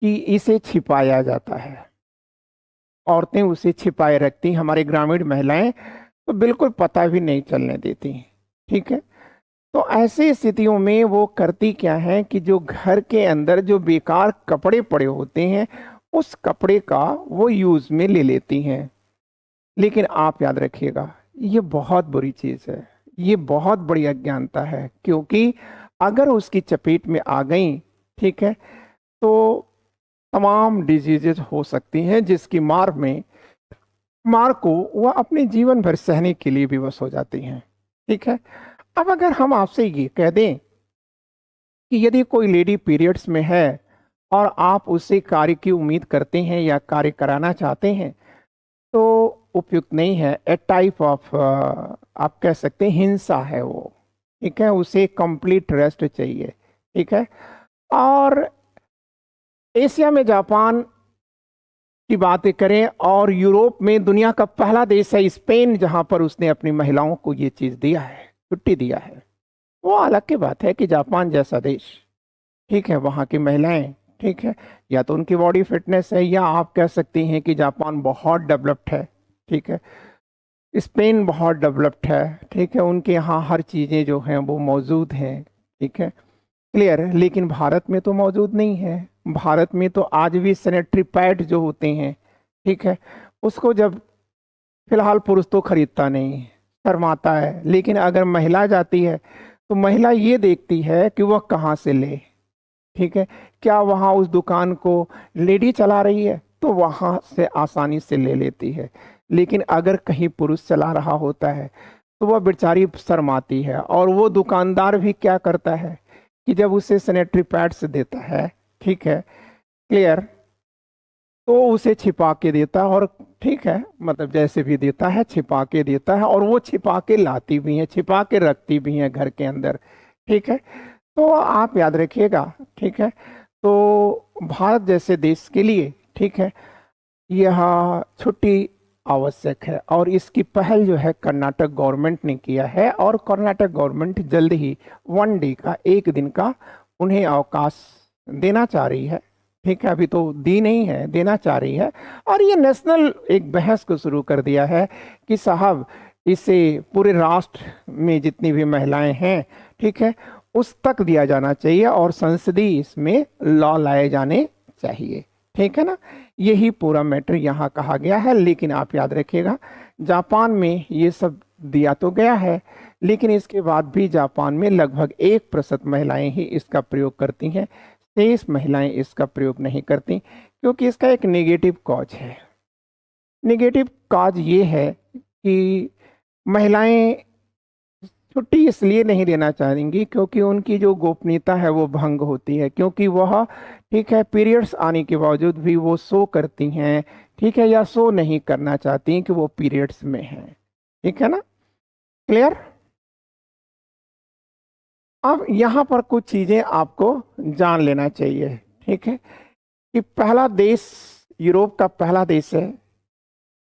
A: कि इसे छिपाया जाता है, औरतें उसे छिपाए रखती, हमारी ग्रामीण महिलाएं तो बिल्कुल पता भी नहीं चलने देती। ठीक है, तो ऐसी स्थितियों में वो करती क्या है कि जो घर के अंदर जो बेकार कपड़े पड़े होते हैं, उस कपड़े का वो यूज में ले लेती हैं। लेकिन आप याद रखिएगा, ये बहुत बुरी चीज है, ये बहुत बड़ी अज्ञानता है, क्योंकि अगर उसकी चपेट में आ गई, ठीक है, तो तमाम डिजीजेज हो सकती हैं, जिसकी मार को वह अपने जीवन भर सहने के लिए विवश हो जाती हैं। ठीक है, अब अगर हम आपसे ये कह दें कि यदि कोई लेडी पीरियड्स में है और आप उससे कार्य की उम्मीद करते हैं या कार्य कराना चाहते हैं, तो उपयुक्त नहीं है। ए टाइप ऑफ आप कह सकते हैं हिंसा है वो। ठीक है, उसे कंप्लीट रेस्ट चाहिए। ठीक है, और एशिया में जापान की बातें करें और यूरोप में दुनिया का पहला देश है स्पेन, जहां पर उसने अपनी महिलाओं को ये चीज दिया है, छुट्टी दिया है। वो अलग की बात है कि जापान जैसा देश, ठीक है, वहाँ की महिलाएं, ठीक है, या तो उनकी बॉडी फिटनेस है, या आप कह सकती हैं कि जापान बहुत डेवलप्ड है। ठीक है, स्पेन बहुत डेवलप्ड है। ठीक है, उनके यहाँ हर चीज़ें जो हैं वो मौजूद हैं। ठीक है, क्लियर है। लेकिन भारत में तो मौजूद नहीं है। भारत में तो आज भी सैनिटरी पैड जो होते हैं, ठीक है, उसको जब फिलहाल पुरुष तो खरीदता नहीं, शर्माता है, लेकिन अगर महिला जाती है तो महिला ये देखती है कि वह कहाँ से ले। ठीक है, क्या वहाँ उस दुकान को लेडी चला रही है, तो वहाँ से आसानी से ले लेती है। लेकिन अगर कहीं पुरुष चला रहा होता है तो वह बेचारी शर्माती है, और वो दुकानदार भी क्या करता है कि जब उसे सैनिटरी पैड्स देता है, ठीक है, क्लियर, तो उसे छिपा के देता है, और ठीक है, मतलब जैसे भी देता है छिपा के देता है, और वो छिपा के लाती भी है, छिपा के रखती भी है घर के अंदर। ठीक है, तो आप याद रखिएगा। ठीक है, तो भारत जैसे देश के लिए, ठीक है, यह छुट्टी आवश्यक है, और इसकी पहल जो है कर्नाटक गवर्नमेंट ने किया है, और कर्नाटक गवर्नमेंट जल्द ही 1 डे का, 1 दिन का उन्हें अवकाश देना चाह रही है। ठीक है, अभी तो दी नहीं है, देना चाह रही है। और ये नेशनल एक बहस को शुरू कर दिया है कि साहब, इसे पूरे राष्ट्र में जितनी भी महिलाएं हैं, ठीक है, उस तक दिया जाना चाहिए, और संसदीय इसमें लॉ लाए जाने चाहिए। ठीक है ना, यही पूरा मैटर यहाँ कहा गया है। लेकिन आप याद रखिएगा, जापान में ये सब दिया तो गया है, लेकिन इसके बाद भी जापान में लगभग 1% महिलाएं ही इसका प्रयोग करती हैं, शेष महिलाएं इसका प्रयोग नहीं करती, क्योंकि इसका एक नेगेटिव कॉज है। नेगेटिव कॉज ये है कि महिलाएं छुट्टी इसलिए नहीं लेना चाहेंगी क्योंकि उनकी जो गोपनीयता है वो भंग होती है, क्योंकि वह, ठीक है, पीरियड्स आने के बावजूद भी वो शो करती हैं, ठीक है, या शो नहीं करना चाहती कि वो पीरियड्स में हैं। ठीक है ना, क्लियर। अब यहाँ पर कुछ चीजें आपको जान लेना चाहिए। ठीक है, कि पहला देश, यूरोप का पहला देश है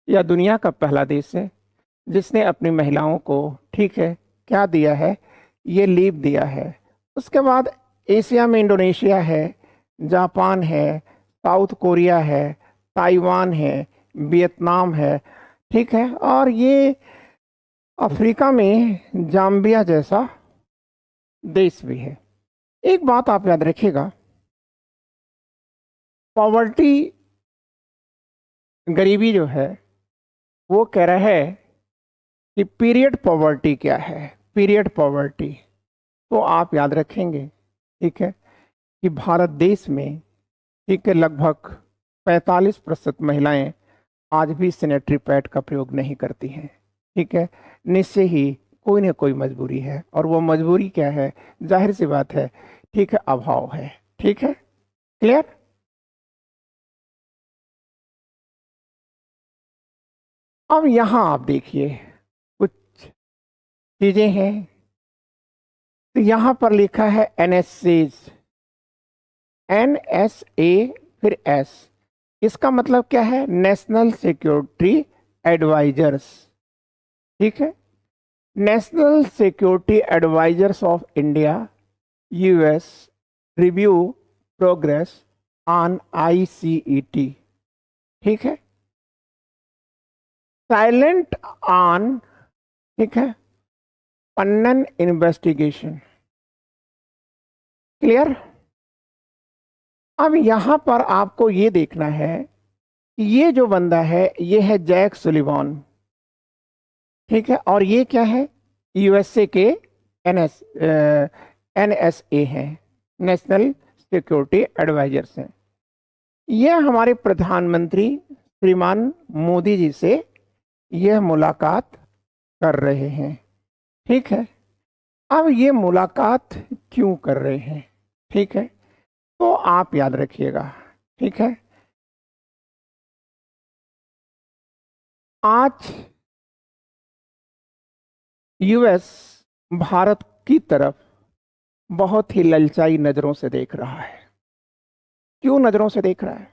A: या दुनिया का पहला देश है जिसने अपनी महिलाओं को, ठीक है, क्या दिया है, ये लीव दिया है। उसके बाद एशिया में इंडोनेशिया है, जापान है, साउथ कोरिया है, ताइवान है, वियतनाम है, ठीक है, और ये अफ्रीका में जाम्बिया जैसा देश भी है। एक बात आप याद रखिएगा, पॉवर्टी, गरीबी जो है, वो कह रहा है कि पीरियड पॉवर्टी क्या है, पीरियड पॉवर्टी। तो आप याद रखेंगे, ठीक है, कि भारत देश में, ठीक है, लगभग 45% महिलाएं आज भी सैनिटरी पैड का प्रयोग नहीं करती हैं। ठीक है, निश्चय ही कोई ना कोई मजबूरी है, और वो मजबूरी क्या है, जाहिर सी बात है, ठीक है, अभाव है। ठीक है, क्लियर। अब यहां आप देखिए कुछ चीजें हैं। तो यहां पर लिखा है NSAs, NSA फिर S, इसका मतलब क्या है? National security advisers. ठीक है, national security advisers of India US review progress on ICET. ठीक है, साइलेंट ऑन, ठीक है, पन्नन इन्वेस्टिगेशन। क्लियर? अब यहां पर आपको ये देखना है कि ये जो बंदा है ये है जैक सुलिवान। ठीक है, और ये क्या है? यूएसए के एनएसए हैं, नेशनल सिक्योरिटी एडवाइजर्स हैं। ये हमारे प्रधानमंत्री श्रीमान मोदी जी से यह मुलाकात कर रहे हैं। ठीक है, अब ये मुलाकात क्यों कर रहे हैं? ठीक है, तो आप याद रखिएगा। ठीक है, आज यूएस भारत की तरफ बहुत ही ललचाई नजरों से देख रहा है। क्यों नजरों से देख रहा है?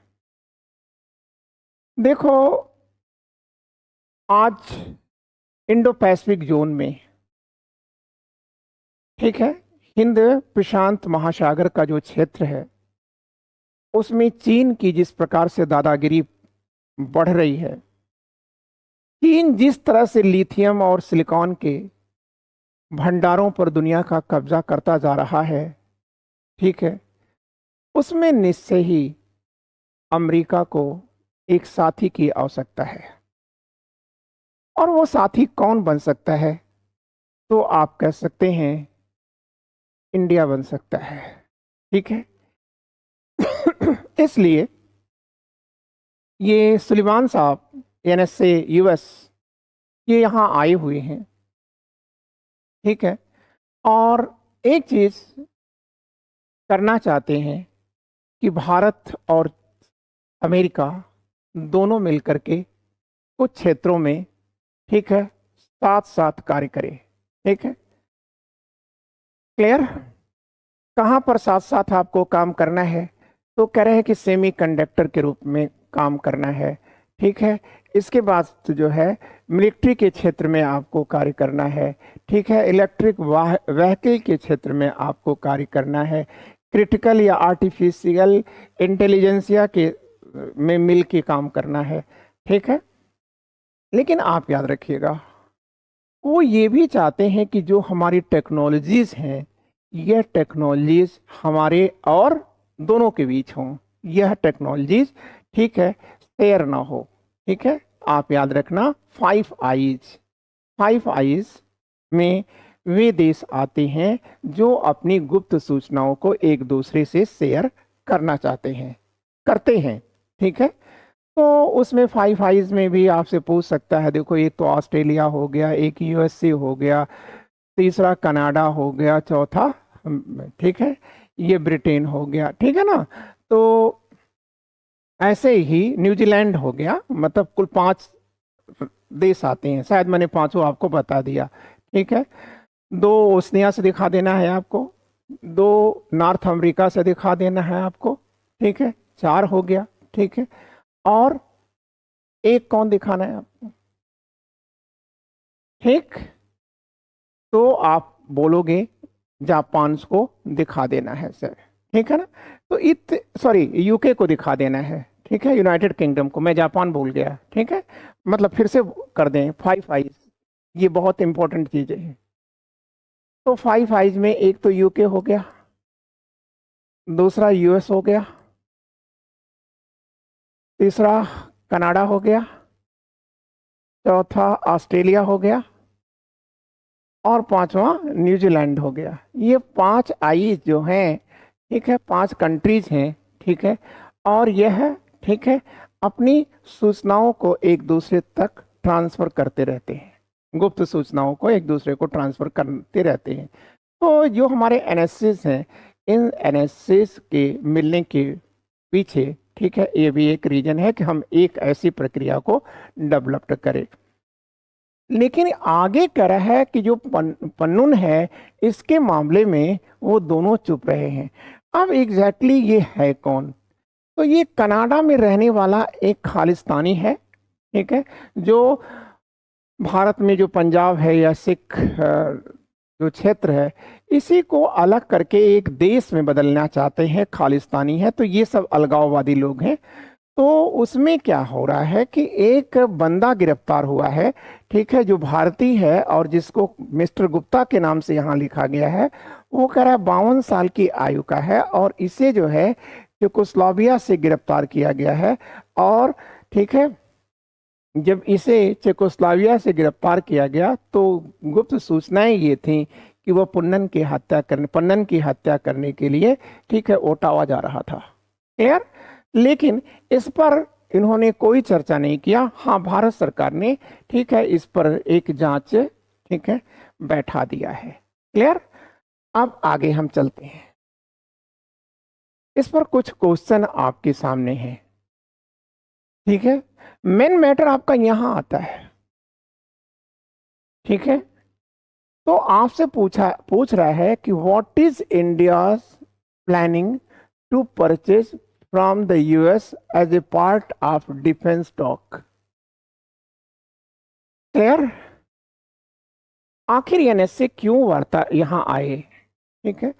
A: देखो, आज इंडो पैसिफिक जोन में, ठीक है, हिंद प्रशांत महासागर का जो क्षेत्र है उसमें चीन की जिस प्रकार से दादागिरी बढ़ रही है, चीन जिस तरह से लिथियम और सिलिकॉन के भंडारों पर दुनिया का कब्जा करता जा रहा है, ठीक है, उसमें निश्चय ही अमेरिका को एक साथी की आवश्यकता है। और वो साथी कौन बन सकता है? तो आप कह सकते हैं इंडिया बन सकता है। ठीक है, इसलिए ये सुलेमान साहब एनएसए यूएस ये यहाँ आए हुए हैं। ठीक है, और एक चीज करना चाहते हैं कि भारत और अमेरिका दोनों मिलकर के कुछ क्षेत्रों में, ठीक है, साथ साथ कार्य करें। ठीक है, क्लियर? कहाँ पर साथ साथ आपको काम करना है? तो कह रहे हैं कि सेमीकंडक्टर के रूप में काम करना है। ठीक है, इसके बाद जो है मिलिट्री के क्षेत्र में आपको कार्य करना है। ठीक है, इलेक्ट्रिक व्हीकल के क्षेत्र में आपको कार्य करना है। क्रिटिकल या आर्टिफिशियल इंटेलिजेंसिया के में मिल के काम करना है। ठीक है, लेकिन आप याद रखिएगा वो ये भी चाहते हैं कि जो हमारी टेक्नोलॉजीज हैं यह टेक्नोलॉजीज हमारे और दोनों के बीच हों। यह टेक्नोलॉजीज, ठीक है, शेयर ना हो। ठीक है, आप याद रखना 5 आईज में वे देश आते हैं जो अपनी गुप्त सूचनाओं को एक दूसरे से शेयर करना चाहते हैं, करते हैं। ठीक है, तो उसमें 5 आईज में भी आपसे पूछ सकता है, देखो एक तो ऑस्ट्रेलिया हो गया, एक यूएसए हो गया, तीसरा कनाडा हो गया, चौथा, ठीक है, ये ब्रिटेन हो गया। ठीक है ना, तो ऐसे ही न्यूजीलैंड हो गया। मतलब कुल 5 देश आते हैं, शायद मैंने पांचों आपको बता दिया। ठीक है, 2 ओसनिया से दिखा देना है आपको, 2 नॉर्थ अमेरिका से दिखा देना है आपको। ठीक है, 4 हो गया। ठीक है, और एक कौन दिखाना है आपको? ठीक, तो आप बोलोगे जापान को दिखा देना है सर। ठीक है ना, तो सॉरी यूके को दिखा देना है। ठीक है, यूनाइटेड किंगडम को, मैं जापान भूल गया। ठीक है, मतलब फिर से कर दें 5 आईज, ये बहुत इंपॉर्टेंट चीजें हैं। तो 5 आईज में एक तो यूके हो गया, दूसरा यूएस हो गया, तीसरा कनाडा हो गया, चौथा ऑस्ट्रेलिया हो गया, और 5वां न्यूजीलैंड हो गया। ये 5 आई जो हैं, ठीक है, 5 कंट्रीज हैं। ठीक है, और यह, ठीक है, अपनी सूचनाओं को एक दूसरे तक ट्रांसफर करते रहते हैं, गुप्त सूचनाओं को एक दूसरे को ट्रांसफर करते रहते हैं। तो जो हमारे एनएसएस हैं, इन एनएसएस के मिलने के पीछे, ठीक है, ये भी एक रीजन है कि हम एक ऐसी प्रक्रिया को डेवलप करें। लेकिन आगे कह रहा है कि जो पन्नून है इसके मामले में वो दोनों चुप रहे हैं। अब एग्जैक्टली ये है कौन? तो ये कनाडा में रहने वाला एक खालिस्तानी है, ठीक है, जो भारत में जो पंजाब है या सिख जो क्षेत्र है, इसी को अलग करके एक देश में बदलना चाहते हैं, खालिस्तानी है। तो ये सब अलगाववादी लोग हैं। तो उसमें क्या हो रहा है कि एक बंदा गिरफ्तार हुआ है, ठीक है, जो भारतीय है और जिसको मिस्टर गुप्ता के नाम से यहाँ लिखा गया है। वो कह रहा है 52 साल की आयु का है और इसे जो है चेकोस्लोवाकिया से गिरफ्तार किया गया है। और ठीक है, जब इसे चेकोस्लोवाकिया से गिरफ्तार किया गया तो गुप्त सूचनाएं ये थी कि वह पन्नन की हत्या करने के लिए, ठीक है, ओटावा जा रहा था। क्लियर? लेकिन इस पर इन्होंने कोई चर्चा नहीं किया। हाँ, भारत सरकार ने, ठीक है, इस पर एक जांच, ठीक है, बैठा दिया है। क्लियर? अब आगे हम चलते हैं। इस पर कुछ क्वेश्चन आपके सामने हैं, ठीक है। मेन मैटर आपका यहां आता है, ठीक है। तो आपसे पूछ रहा है कि what is India's planning to purchase from the US as a part of defence stock. Clear? आखिर एनएसए क्यों वार्ता यहां आए, ठीक है।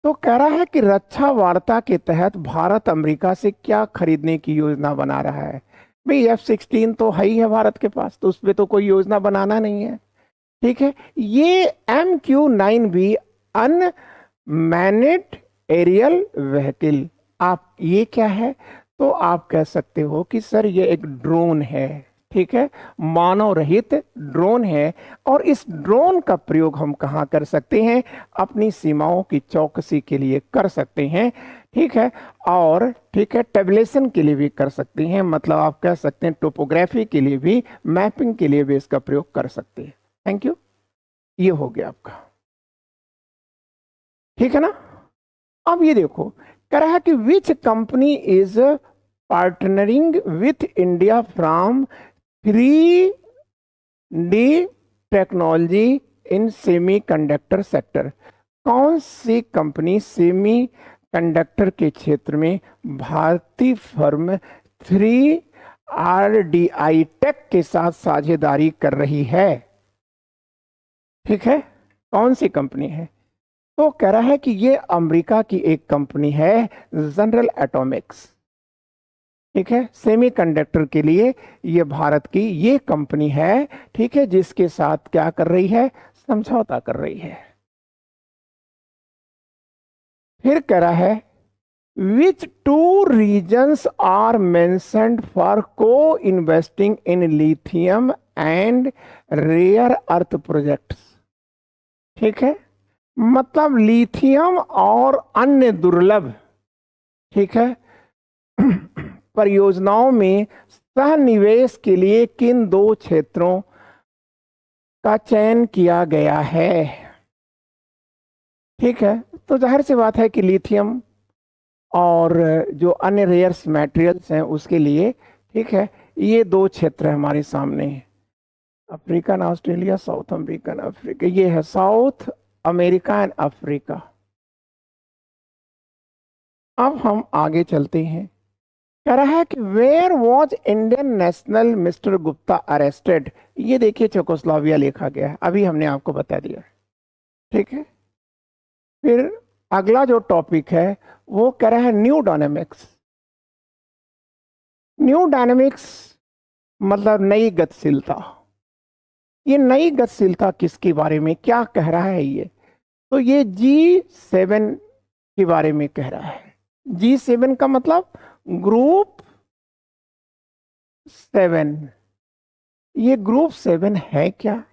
A: तो कह रहा है कि रक्षा वार्ता के तहत भारत अमेरिका से क्या खरीदने की योजना बना रहा है। भाई F-16 तो है ही है भारत के पास, तो उस पर तो कोई योजना बनाना नहीं है, ठीक है। ये MQ-9B अनमैन्ड एरियल व्हीकल, आप ये क्या है? तो आप कह सकते हो कि सर ये एक ड्रोन है, ठीक है, मानव रहित ड्रोन है। और इस ड्रोन का प्रयोग हम कहाँ कर सकते हैं? अपनी सीमाओं की चौकसी के लिए कर सकते हैं, ठीक है। और ठीक है, टेबलेशन के लिए भी कर सकते हैं, मतलब आप कह सकते हैं टोपोग्राफी के लिए भी, मैपिंग के लिए भी इसका प्रयोग कर सकते हैं। Thank you. ये हो गया आपका, ठीक है ना। अब ये देखो, कह रहा है कि which company is partnering with India from 3D technology in semi conductor sector. कौन सी कंपनी सेमी कंडक्टर के क्षेत्र में भारतीय फर्म 3RDI टेक के साथ साझेदारी कर रही है, ठीक है। कौन सी कंपनी है? तो कह रहा है कि ये अमेरिका की एक कंपनी है, जनरल एटॉमिक्स, ठीक है। सेमीकंडक्टर के लिए ये भारत की ये कंपनी है, ठीक है, जिसके साथ क्या कर रही है? समझौता कर रही है। फिर कह रहा है which two reasons are mentioned for co investing in lithium and rare earth projects, ठीक है। मतलब लिथियम और अन्य दुर्लभ, ठीक है, परियोजनाओं में सहनिवेश के लिए किन दो क्षेत्रों का चयन किया गया है, ठीक है। तो जाहिर सी बात है कि लिथियम और जो अन्य रेयर्स मटेरियल्स हैं उसके लिए, ठीक है, ये दो क्षेत्र हमारे सामने हैं। African Australia, south American Africa, ये है साउथ अमेरिका एंड अफ्रीका। अब हम आगे चलते हैं। कह रहा है कि where was Indian national mister Gupta arrested. ये देखिए चेकोस्लोवाकिया लिखा गया है, अभी हमने आपको बता दिया, ठीक है। फिर अगला जो टॉपिक है वो कह रहा है न्यू डायनेमिक्स। न्यू डायनेमिक्स मतलब नई गतिशीलता। ये नई गतिशीलता किसके बारे में क्या कह रहा है? ये तो ये G7 के बारे में कह रहा है। G7 का मतलब ग्रुप 7। ये ग्रुप 7 है क्या?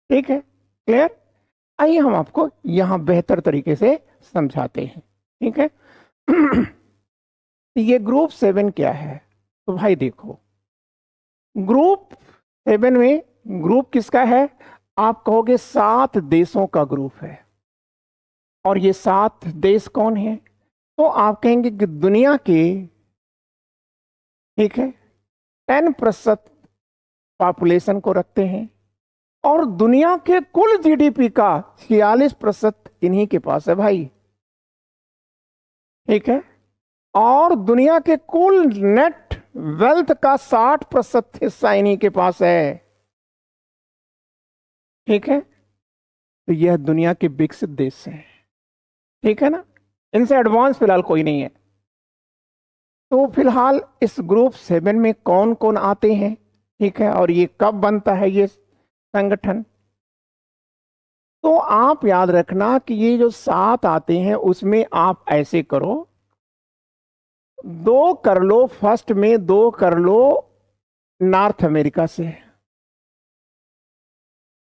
A: ठीक है, क्लियर। आइए हम आपको यहां बेहतर तरीके से समझाते हैं, ठीक है। ये ग्रुप 7 क्या है? तो भाई देखो, ग्रुप 7 में ग्रुप किसका है? आप कहोगे 7 देशों का ग्रुप है। और ये 7 देश कौन है? तो आप कहेंगे कि दुनिया के, ठीक है, 10% पॉपुलेशन को रखते हैं और दुनिया के कुल जीडीपी का 46% इन्हीं के पास है भाई, ठीक है। और दुनिया के कुल नेट वेल्थ का 60% हिस्सा इन्हीं के पास है। ठीक है, तो यह दुनिया के विकसित देश हैं। ठीक है ना, इनसे एडवांस फिलहाल कोई नहीं है। तो फिलहाल इस ग्रुप 7 में कौन कौन आते हैं, ठीक है, और ये कब बनता है ये संगठन? तो आप याद रखना कि ये जो 7 आते हैं उसमें आप ऐसे करो, 2 कर लो, फर्स्ट में 2 कर लो नॉर्थ अमेरिका से।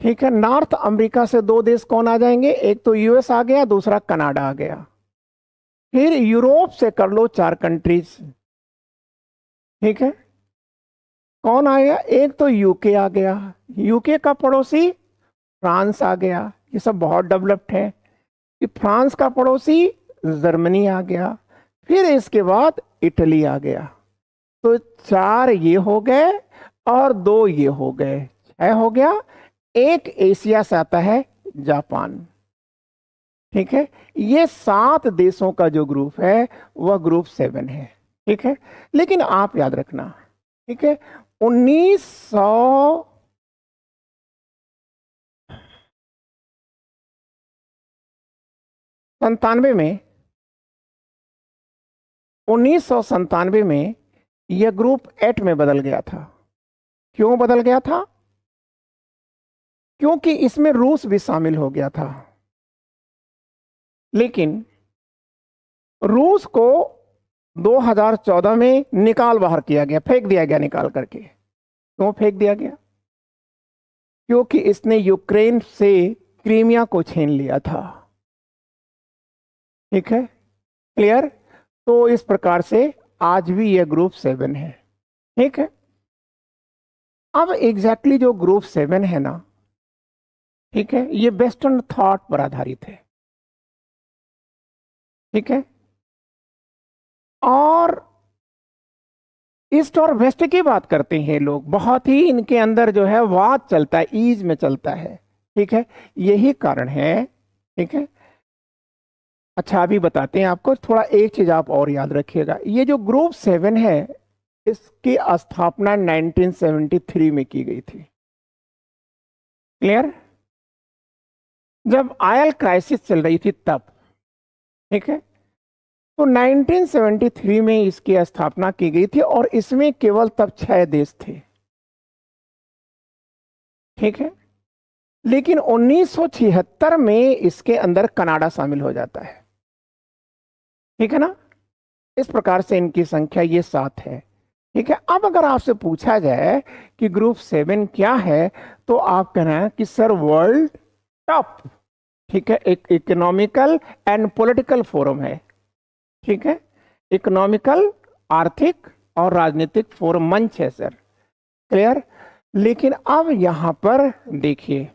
A: ठीक है, नॉर्थ अमेरिका से 2 देश कौन आ जाएंगे? एक तो यूएस आ गया, दूसरा कनाडा आ गया। फिर यूरोप से कर लो 4 कंट्रीज। ठीक है, कौन आएगा? एक तो यूके आ गया, यूके का पड़ोसी फ्रांस आ गया, ये सब बहुत डेवलप्ड है। कि फ्रांस का पड़ोसी जर्मनी आ गया, फिर इसके बाद इटली आ गया। तो 4 ये हो गए और 2 ये हो गए, 6 हो गया। एक एशिया से आता है, जापान। ठीक है, ये 7 देशों का जो ग्रुप है वह ग्रुप 7 है। ठीक है, लेकिन आप याद रखना, ठीक है, 1997 में 1997 में यह ग्रुप 8 में बदल गया था। क्यों बदल गया था? क्योंकि इसमें रूस भी शामिल हो गया था। लेकिन रूस को 2014 में निकाल बाहर किया गया, फेंक दिया गया निकाल करके। क्यों फेंक दिया गया? क्योंकि इसने यूक्रेन से क्रीमिया को छीन लिया था। ठीक है, क्लियर? तो इस प्रकार से आज भी यह ग्रुप 7 है। ठीक है, अब एग्जैक्टली जो ग्रुप 7 है ना, ठीक है, ये वेस्टर्न थॉट पर आधारित है। ठीक है, और ईस्ट और वेस्ट की बात करते हैं लोग, बहुत ही इनके अंदर जो है वाद चलता है, ईज में चलता है। ठीक है, यही कारण है। ठीक है, अच्छा अभी बताते हैं आपको, थोड़ा एक चीज आप और याद रखिएगा, ये जो ग्रुप 7 है इसकी स्थापना 1973 में की गई थी। क्लियर? जब ऑयल क्राइसिस चल रही थी तब। ठीक है, तो 1973 में इसकी स्थापना की गई थी और इसमें केवल तब 6 देश थे। ठीक है, लेकिन 1976 में इसके अंदर कनाडा शामिल हो जाता है। ठीक है ना, इस प्रकार से इनकी संख्या ये 7 है। ठीक है, अब अगर आपसे पूछा जाए कि ग्रुप 7 क्या है, तो आप कहना है कि सर वर्ल्ड टॉप, ठीक है, एक इकोनॉमिकल एंड पॉलिटिकल फोरम है। ठीक है, इकोनॉमिकल, आर्थिक और राजनीतिक फोरम, मंच है सर। क्लियर? लेकिन अब यहां पर देखिए,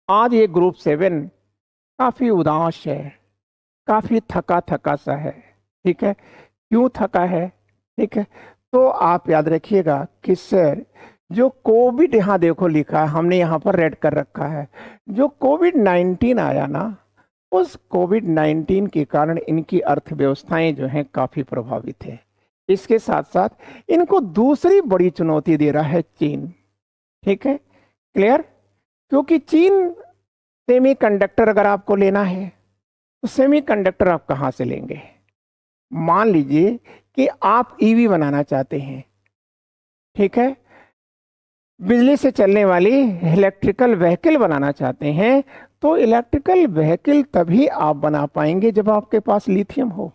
A: आज ये ग्रुप 7 काफी उदास है, काफी थका थका सा है। ठीक है, क्यों थका है? ठीक है, तो आप याद रखिएगा कि सर जो कोविड, यहां देखो लिखा है, हमने यहां पर रेड कर रखा है, जो कोविड-19 आया ना, उस कोविड-19 के कारण इनकी अर्थव्यवस्थाएं जो हैं काफी प्रभावित है। इसके साथ साथ इनको दूसरी बड़ी चुनौती दे रहा है चीन। ठीक है, क्लियर? क्योंकि चीन सेमीकंडक्टर अगर आपको लेना है तो सेमीकंडक्टर आप कहां से लेंगे? मान लीजिए कि आप ईवी बनाना चाहते हैं। ठीक है, बिजली से चलने वाली इलेक्ट्रिकल व्हीकल बनाना चाहते हैं, तो इलेक्ट्रिकल व्हीकल तभी आप बना पाएंगे जब आपके पास लिथियम हो।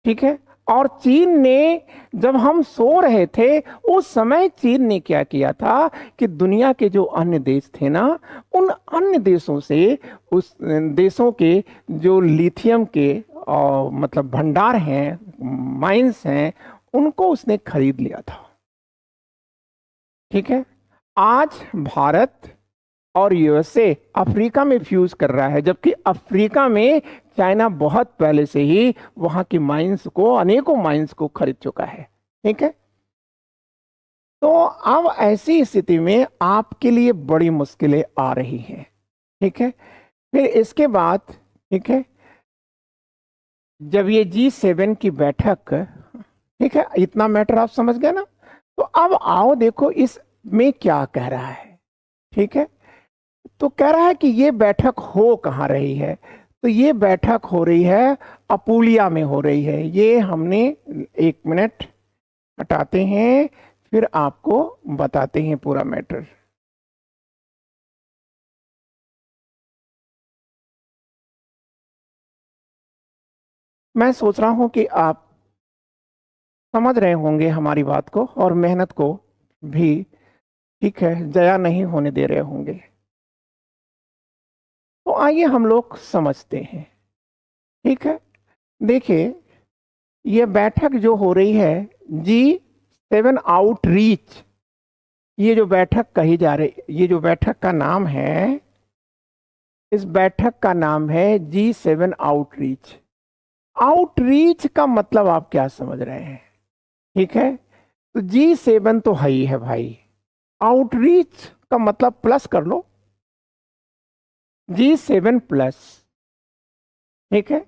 A: ठीक है, और चीन ने, जब हम सो रहे थे उस समय चीन ने क्या किया था कि दुनिया के जो अन्य देश थे ना, उन अन्य देशों से, उस देशों के जो लिथियम के मतलब भंडार हैं, माइंस हैं, उनको उसने खरीद लिया था। ठीक है, आज भारत और यूएसए अफ्रीका में फ्यूज कर रहा है, जबकि अफ्रीका में चाइना बहुत पहले से ही वहां की माइंस को, अनेकों माइंस को खरीद चुका है। ठीक है, तो अब ऐसी स्थिति में आपके लिए बड़ी मुश्किलें आ रही हैं। ठीक है, फिर इसके बाद, ठीक है, जब ये G7 की बैठक, ठीक है, इतना मैटर आप समझ गए ना। तो अब आओ देखो इसमें क्या कह रहा है, ठीक है। तो कह रहा है कि ये बैठक हो कहाँ रही है, तो ये बैठक हो रही है अपूलिया में हो रही है। ये हमने, एक मिनट हटाते हैं, फिर आपको बताते हैं पूरा मैटर। मैं सोच रहा हूं कि आप समझ रहे होंगे हमारी बात को और मेहनत को भी, ठीक है, जया नहीं होने दे रहे होंगे। तो आइए हम लोग समझते हैं, ठीक है। देखिए, ये बैठक जो हो रही है G7 आउटरीच, ये जो बैठक कही जा रही, ये जो बैठक का नाम है, इस बैठक का नाम है G7 आउटरीच। आउटरीच का मतलब आप क्या समझ रहे हैं, ठीक है। तो G7 तो है ही है भाई, आउटरीच का मतलब प्लस कर लो, G7 प्लस, ठीक है।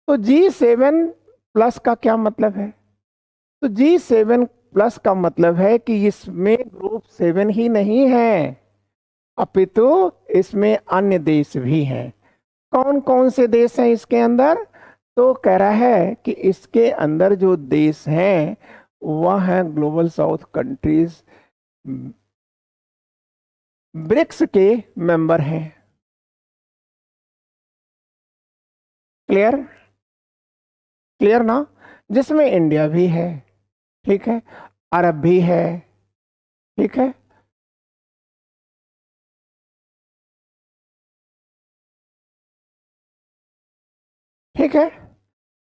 A: तो G7 प्लस का क्या मतलब है, तो G7 प्लस का मतलब है कि इसमें ग्रुप 7 ही नहीं है, अपितु इसमें अन्य देश भी हैं। कौन कौन से देश हैं इसके अंदर, तो कह रहा है कि इसके अंदर जो देश हैं वह है ग्लोबल साउथ कंट्रीज, ब्रिक्स के मेंबर हैं। क्लियर, क्लियर ना, जिसमें इंडिया भी है, ठीक है, अरब भी है, ठीक है। ठीक है,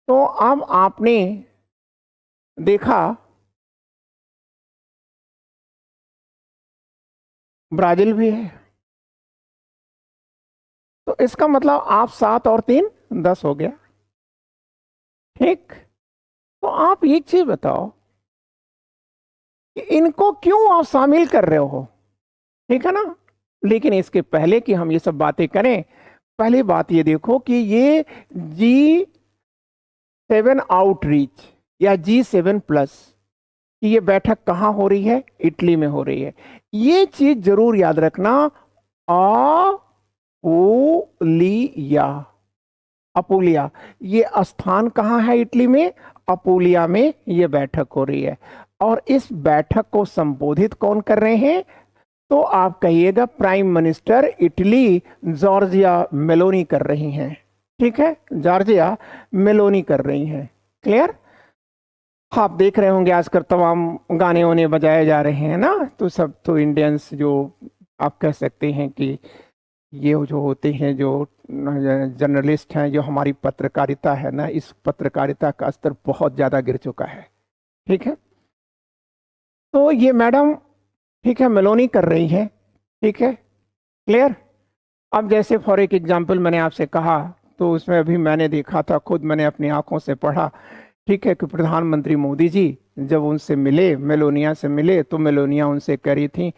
A: तो अब आपने देखा ब्राजील भी है, तो इसका मतलब आप 7 और 3 10 हो गया, ठीक। तो आप एक चीज बताओ कि इनको क्यों आप शामिल कर रहे हो, ठीक है ना। लेकिन इसके पहले कि हम ये सब बातें करें, पहली बात ये देखो कि ये G7 आउटरीच या G7 प्लस कि ये बैठक कहाँ हो रही है, इटली में हो रही है। ये चीज जरूर याद रखना, अपूलिया, अपूलिया, ये स्थान कहाँ है इटली में, अपूलिया में ये बैठक हो रही है। और इस बैठक को संबोधित कौन कर रहे हैं, तो आप कहिएगा prime minister Italy Giorgia Meloni कर रही हैं, ठीक है, जॉर्जिया मेलोनी कर रही हैं। क्लियर, आप देख रहे होंगे आजकल तमाम गाने वाने बजाए जा रहे हैं ना, तो सब तो इंडियंस जो आप कह सकते हैं कि ये जो होते हैं, जो जर्नलिस्ट हैं, जो हमारी पत्रकारिता है ना, इस पत्रकारिता का स्तर बहुत ज्यादा गिर चुका है, ठीक है। तो ये मैडम, ठीक है, मेलोनी कर रही है, ठीक है, क्लियर। अब जैसे फॉर एक एग्जांपल मैंने आपसे कहा, तो उसमें अभी मैंने देखा था, खुद मैंने अपनी आंखों से पढ़ा, ठीक है, कि प्रधानमंत्री मोदी जी जब उनसे मिले, मेलोनिया से मिले, तो मेलोनिया उनसे कह रही थी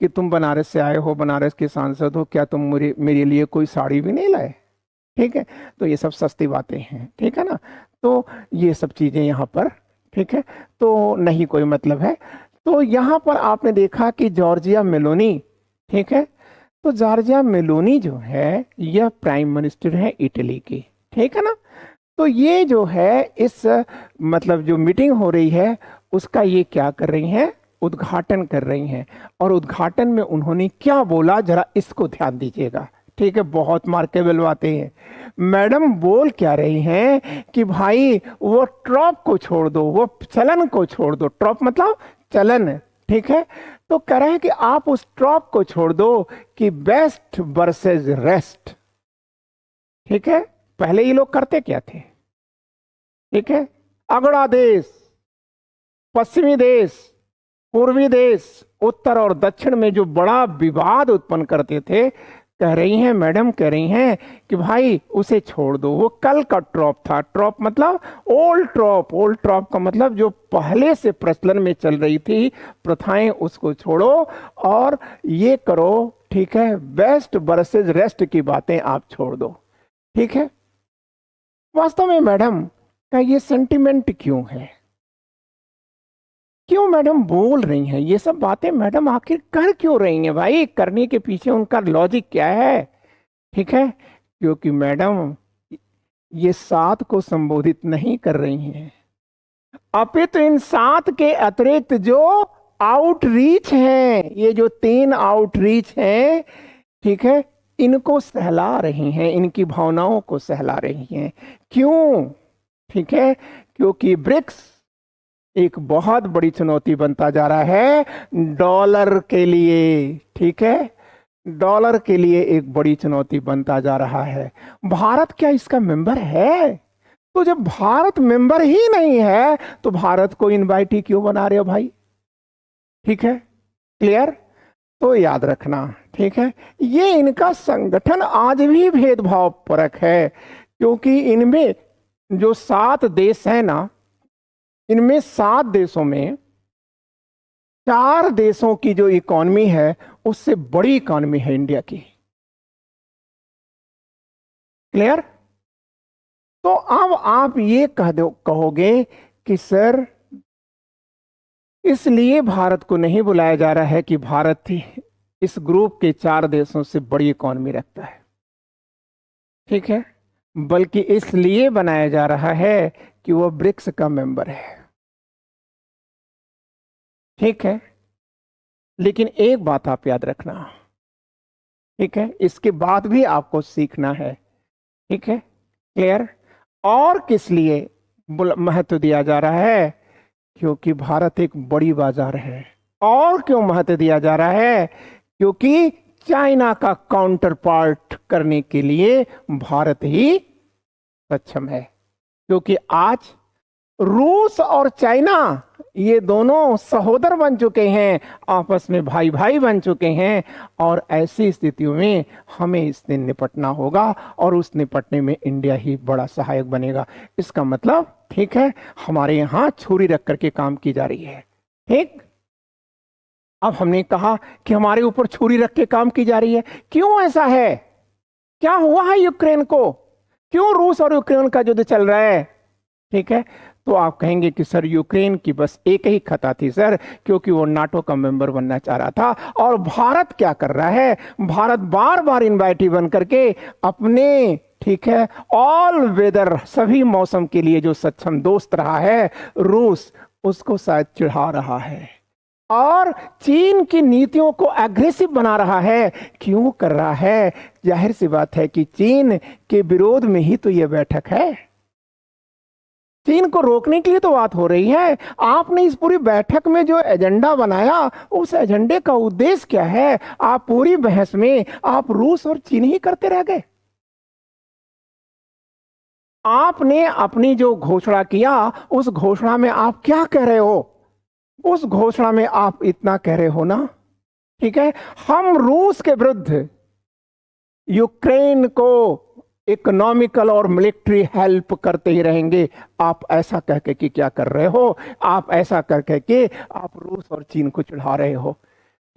A: कि तुम बनारस से आए हो, बनारस के सांसद हो, क्या तुम मेरे लिए कोई साड़ी भी नहीं लाए, ठीक है। तो ये सब सस्ती बातें हैं, ठीक है ना। तो ये सब चीजें यहाँ पर, ठीक है, तो नहीं कोई मतलब है। तो यहाँ पर आपने देखा कि जॉर्जिया मेलोनी, ठीक है, तो जॉर्जिया मेलोनी जो है यह प्राइम मिनिस्टर है इटली की, ठीक है ना। तो ये जो है इस मतलब जो मीटिंग हो रही है उसका ये क्या कर रही हैं, उद्घाटन कर रही हैं। और उद्घाटन में उन्होंने क्या बोला जरा इसको ध्यान दीजिएगा, ठीक है, बहुत मार्केबल बातें हैं। मैडम बोल क्या रही हैं कि भाई वो ट्रॉप को छोड़ दो, वो चलन को छोड़ दो, ट्रॉप मतलब चलन, ठीक है। तो कह रहे हैं कि आप उस ट्रॉप को छोड़ दो कि बेस्ट वर्सेस रेस्ट, ठीक है। पहले ये लोग करते क्या थे, ठीक है, अगड़ा देश, पश्चिमी देश, पूर्वी देश, उत्तर और दक्षिण में जो बड़ा विवाद उत्पन्न करते थे, कह रही हैं मैडम, कह रही हैं कि भाई उसे छोड़ दो, वो कल का ट्रॉप था, ट्रॉप मतलब ओल्ड ट्रॉप, ओल्ड ट्रॉप का मतलब जो पहले से प्रचलन में चल रही थी प्रथाएं, उसको छोड़ो और ये करो, ठीक है, बेस्ट वर्सेस रेस्ट की बातें आप छोड़ दो, ठीक है। वास्तव में मैडम का ये सेंटिमेंट क्यों है? क्यों मैडम बोल रही हैं ये सब बातें? मैडम आखिर कर क्यों रही हैं भाई? करने के पीछे उनका लॉजिक क्या है? ठीक है, क्योंकि मैडम ये 7 को संबोधित नहीं कर रही हैं, अपितु इन 7 के अतिरिक्त जो आउटरीच हैं, ये जो 3 आउटरीच हैं, ठीक है, इनको सहला रही हैं, इनकी भावनाओं को सहला रही हैं। क्यों? ठीक है, क्योंकि ब्रिक्स एक बहुत बड़ी चुनौती बनता जा रहा है डॉलर के लिए। ठीक है, डॉलर के लिए एक बड़ी चुनौती बनता जा रहा है। भारत क्या इसका मेंबर है? तो जब भारत मेंबर ही नहीं है तो भारत को इनवाइट ही क्यों बना रहे हो भाई? ठीक है, क्लियर? तो याद रखना, ठीक है, ये इनका संगठन आज भी भेदभाव परक है, क्योंकि इनमें जो 7 देश है ना, इनमें 7 देशों में 4 देशों की जो इकॉनमी है उससे बड़ी इकॉनमी है इंडिया की। क्लियर? तो अब आप ये कहोगे कि सर इसलिए भारत को नहीं बुलाया जा रहा है कि भारत ही इस ग्रुप के 4 देशों से बड़ी इकॉनमी रखता है, ठीक है, बल्कि इसलिए बनाया जा रहा है कि वह ब्रिक्स का मेंबर है। ठीक है, लेकिन एक बात आप याद रखना, ठीक है, इसके बाद भी आपको सीखना है। ठीक है, क्लियर? और किस लिए महत्व दिया जा रहा है? क्योंकि भारत एक बड़ी बाजार है। और क्यों महत्व दिया जा रहा है? क्योंकि चाइना का काउंटर पार्ट करने के लिए भारत ही सक्षम है। क्योंकि आज रूस और चाइना ये दोनों सहोदर बन चुके हैं, आपस में भाई भाई बन चुके हैं, और ऐसी स्थितियों में हमें इससे निपटना होगा, और उस निपटने में इंडिया ही बड़ा सहायक बनेगा। इसका मतलब, ठीक है, हमारे यहाँ छुरी रख करके काम की जा रही है। ठीक, अब हमने कहा कि हमारे ऊपर छुरी रख के काम की जा रही है, क्यों ऐसा है? क्या हुआ है यूक्रेन को? क्यों रूस और यूक्रेन का युद्ध चल रहा है? ठीक है, तो आप कहेंगे कि सर यूक्रेन की बस एक ही खता थी सर, क्योंकि वो नाटो का मेंबर बनना चाह रहा था। और भारत क्या कर रहा है? भारत बार बार इनवाइटी बन करके अपने, ठीक है, ऑल वेदर सभी मौसम के लिए जो सक्षम दोस्त रहा है रूस, उसको शायद चिढ़ा रहा है, और चीन की नीतियों को एग्रेसिव बना रहा है। क्यों कर रहा है? जाहिर सी बात है कि चीन के विरोध में ही तो यह बैठक है। चीन को रोकने के लिए तो बात हो रही है। आपने इस पूरी बैठक में जो एजेंडा बनाया, उस एजेंडे का उद्देश्य क्या है? आप पूरी बहस में आप रूस और चीन ही करते रह गए। आपने अपनी जो घोषणा किया, उस घोषणा में आप क्या कह रहे हो? उस घोषणा में आप इतना कह रहे हो ना, ठीक है, हम रूस के विरुद्ध यूक्रेन को इकोनॉमिकल और मिलिट्री हेल्प करते ही रहेंगे। आप ऐसा कह के कि क्या कर रहे हो? आप ऐसा कर के आप रूस और चीन को चिढ़ा रहे हो।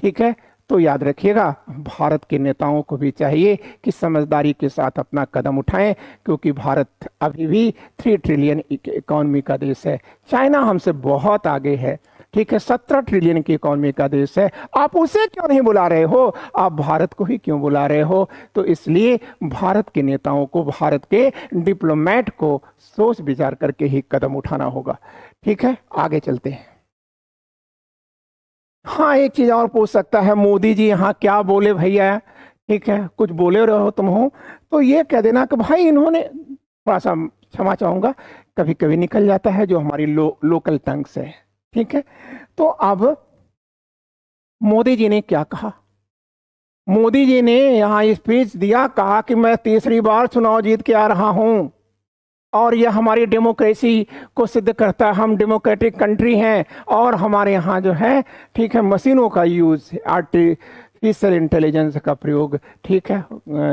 A: ठीक है, तो याद रखिएगा, भारत के नेताओं को भी चाहिए कि समझदारी के साथ अपना कदम उठाएं, क्योंकि भारत अभी भी 3 ट्रिलियन इकोनॉमी का देश है। चाइना हमसे बहुत आगे है, ठीक है, 17 ट्रिलियन की इकोनॉमी का देश है। आप उसे क्यों नहीं बुला रहे हो? आप भारत को ही क्यों बुला रहे हो? तो इसलिए भारत के नेताओं को, भारत के डिप्लोमेट को सोच विचार करके ही कदम उठाना होगा। ठीक है, आगे चलते हैं। हाँ, एक चीज और पूछ सकता है, मोदी जी यहाँ क्या बोले भैया? ठीक है, कुछ बोले रहो तुम हो तो ये कह देना कि भाई इन्होंने, थोड़ा सा क्षमा चाहूंगा, कभी कभी निकल जाता है जो हमारी लोकल टंग से। ठीक है, तो अब मोदी जी ने क्या कहा? मोदी जी ने यहाँ स्पीच दिया, कहा कि मैं तीसरी बार चुनाव जीत के आ रहा हूं, और यह हमारी डेमोक्रेसी को सिद्ध करता है। हम डेमोक्रेटिक कंट्री हैं, और हमारे यहाँ जो है, ठीक है, मशीनों का यूज, आर्टिफिशियल इंटेलिजेंस का प्रयोग, ठीक है,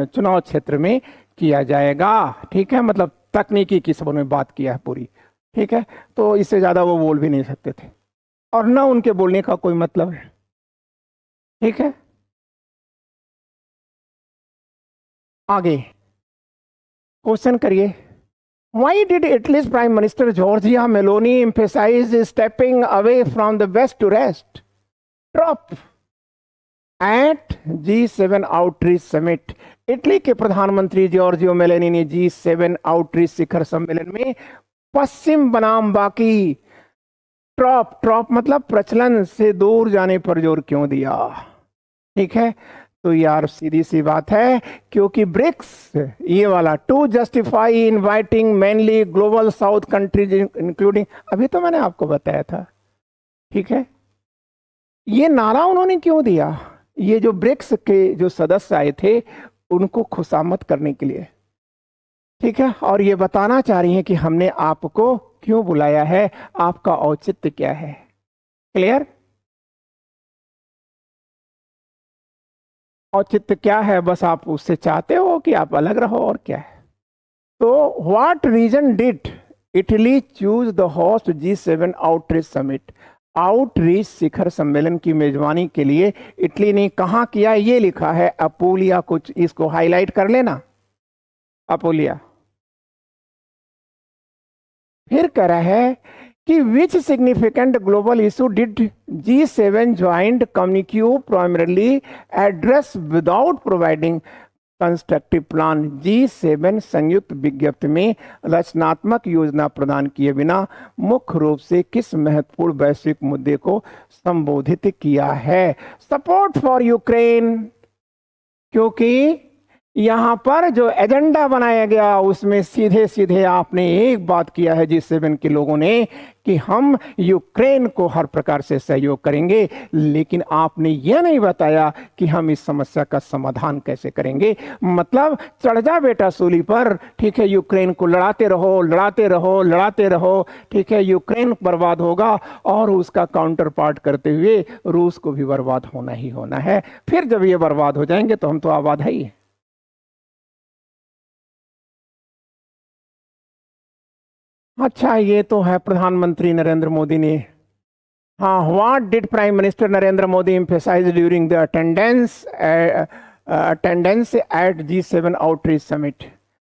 A: चुनाव क्षेत्र में किया जाएगा। ठीक है, मतलब तकनीकी की सब उन्होंने बात किया है पूरी। ठीक है, तो इससे ज्यादा वो बोल भी नहीं सकते थे, और ना उनके बोलने का कोई मतलब है। ठीक है, आगे क्वेश्चन करिए, Why did Italy's Prime Minister Giorgia Meloni emphasize stepping away from the West to rest? Drop at G7 outreach summit. Italy के प्रधानमंत्री जॉर्जियो मेलोनी ने G7 आउटरीच शिखर सम्मेलन में पश्चिम बनाम बाकी ट्रॉप मतलब प्रचलन से दूर जाने पर जोर क्यों दिया? ठीक है, तो यार सीधी सी बात है, क्योंकि ब्रिक्स ये वाला to justify inviting mainly global south countries including, अभी तो मैंने आपको बताया था। ठीक है, ये नारा उन्होंने क्यों दिया? ये जो ब्रिक्स के जो सदस्य आए थे उनको खुशामद करने के लिए। ठीक है, और ये बताना चाह रही हैं कि हमने आपको क्यों बुलाया है, आपका औचित्य क्या है। क्लियर? औचित्य क्या है? बस आप उससे चाहते हो कि आप अलग रहो, और क्या है। तो what reason did Italy choose the host G7 outreach summit? Outreach शिखर सम्मेलन की मेजबानी के लिए इटली ने कहां किया? ये लिखा है अपूलिया, कुछ इसको हाईलाइट कर लेना, अपूलिया। फिर कह रहा है कि which significant global issue did G7 joint communique primarily address without providing constructive plan? G7 संयुक्त विज्ञप्ति में रचनात्मक योजना प्रदान किए बिना मुख्य रूप से किस महत्वपूर्ण वैश्विक मुद्दे को संबोधित किया है? सपोर्ट फॉर यूक्रेन, क्योंकि यहां पर जो एजेंडा बनाया गया उसमें सीधे सीधे आपने एक बात किया है G7 के लोगों ने कि हम यूक्रेन को हर प्रकार से सहयोग करेंगे, लेकिन आपने यह नहीं बताया कि हम इस समस्या का समाधान कैसे करेंगे। मतलब चढ़ जा बेटा सूली पर, ठीक है, यूक्रेन को लड़ाते रहो लड़ाते रहो लड़ाते रहो, ठीक है, यूक्रेन बर्बाद होगा और उसका काउंटर पार्ट करते हुए रूस को भी बर्बाद होना ही होना है। फिर जब ये बर्बाद हो जाएंगे तो हम तो आबाद है ही। अच्छा, ये तो है प्रधानमंत्री नरेंद्र मोदी ने। हाँ, what did prime minister Narendra Modi emphasise during the attendance at G7 outreach summit?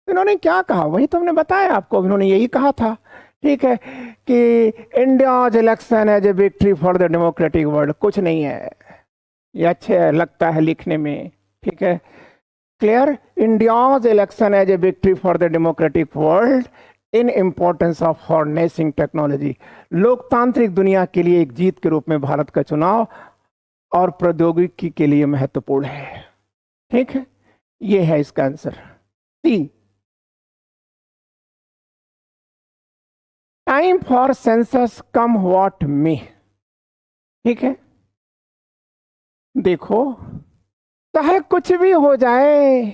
A: इन्होंने क्या कहा? वही तो हमने बताया आपको, इन्होंने यही कहा था, ठीक है, कि India's election as a victory for the democratic world. कुछ नहीं है, ये अच्छे लगता है लिखने में, ठीक है। Clear? India's election as a victory for the democratic world in importance of harnessing technology. लोकतांत्रिक दुनिया के लिए एक जीत के रूप में भारत का चुनाव और प्रौद्योगिकी के लिए महत्वपूर्ण है। ठीक है, ये है इसका answer. C, time for census come what में। ठीक है, देखो, चाहे कुछ भी हो जाए,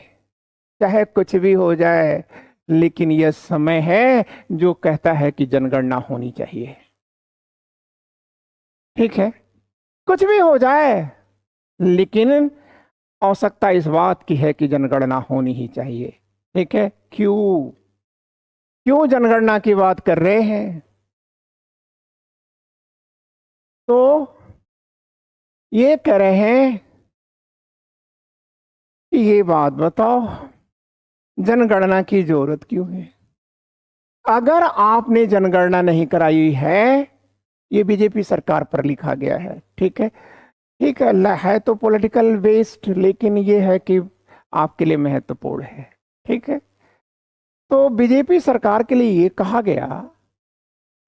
A: चाहे कुछ भी हो जाए, लेकिन यह समय है जो कहता है कि जनगणना होनी चाहिए। ठीक है, कुछ भी हो जाए, लेकिन आवश्यकता इस बात की है कि जनगणना होनी ही चाहिए। ठीक है, क्यों जनगणना की बात कर रहे हैं? तो ये कह रहे हैं कि ये बात बताओ, जनगणना की जरूरत क्यों है? अगर आपने जनगणना नहीं कराई है, ये बीजेपी सरकार पर लिखा गया है, ठीक है, ठीक है तो पॉलिटिकल वेस्ट, लेकिन ये है कि आपके लिए महत्वपूर्ण है। ठीक है, तो बीजेपी सरकार के लिए ये कहा गया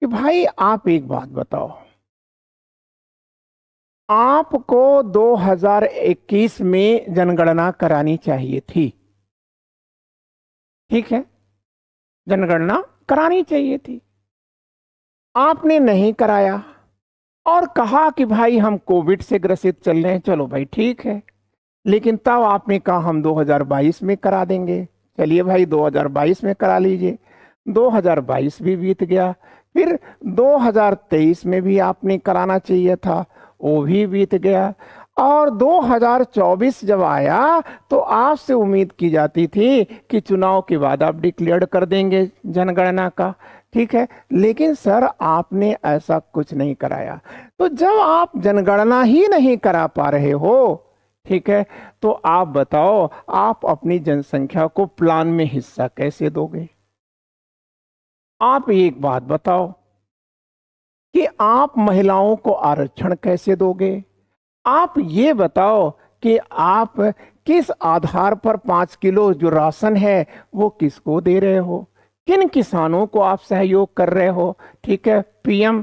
A: कि भाई आप एक बात बताओ, आपको 2021 में जनगणना करानी चाहिए थी। ठीक है, जनगणना करानी चाहिए थी, आपने नहीं कराया और कहा कि भाई हम कोविड से ग्रसित चल रहे हैं। चलो भाई ठीक है, लेकिन तब आपने कहा हम 2022 में करा देंगे। चलिए भाई 2022 में करा लीजिए। 2022 भी बीत गया, फिर 2023 में भी आपने कराना चाहिए था, वो भी बीत गया, और 2024 जब आया तो आपसे उम्मीद की जाती थी कि चुनाव के बाद आप डिक्लेयर कर देंगे जनगणना का। ठीक है, लेकिन सर आपने ऐसा कुछ नहीं कराया। तो जब आप जनगणना ही नहीं करा पा रहे हो, ठीक है, तो आप बताओ आप अपनी जनसंख्या को प्लान में हिस्सा कैसे दोगे? आप एक बात बताओ कि आप महिलाओं को आरक्षण कैसे दोगे? आप ये बताओ कि आप किस आधार पर 5 किलो जो राशन है वो किसको दे रहे हो? किन किसानों को आप सहयोग कर रहे हो? ठीक है, पीएम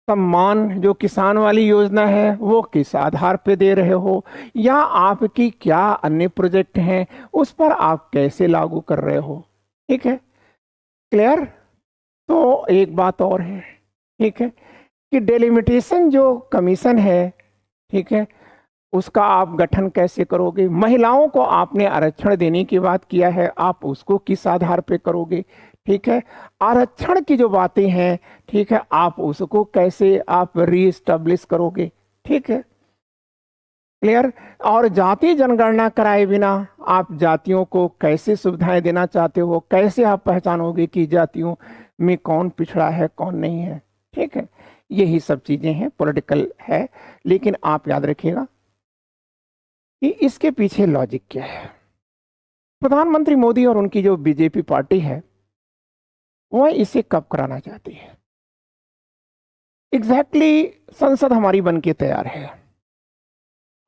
A: सम्मान जो किसान वाली योजना है वो किस आधार पे दे रहे हो, या आपकी क्या अन्य प्रोजेक्ट हैं उस पर आप कैसे लागू कर रहे हो? ठीक है, क्लियर? तो एक बात और है, ठीक है, कि डेलिमिटेशन जो कमीशन है, ठीक है, उसका आप गठन कैसे करोगे? महिलाओं को आपने आरक्षण देने की बात किया है, आप उसको किस आधार पे करोगे? ठीक है, आरक्षण की जो बातें हैं, ठीक है, आप उसको कैसे आप रीस्टेब्लिश करोगे? ठीक है, क्लियर? और जाति जनगणना कराए बिना आप जातियों को कैसे सुविधाएं देना चाहते हो? कैसे आप पहचानोगे कि जातियों में कौन पिछड़ा है कौन नहीं है? ठीक है, यही सब चीजें हैं, पॉलिटिकल है, लेकिन आप याद रखिएगा कि इसके पीछे लॉजिक क्या है। प्रधानमंत्री मोदी और उनकी जो बीजेपी पार्टी है वह इसे कब कराना चाहती है? एग्जैक्टली संसद हमारी बन के तैयार है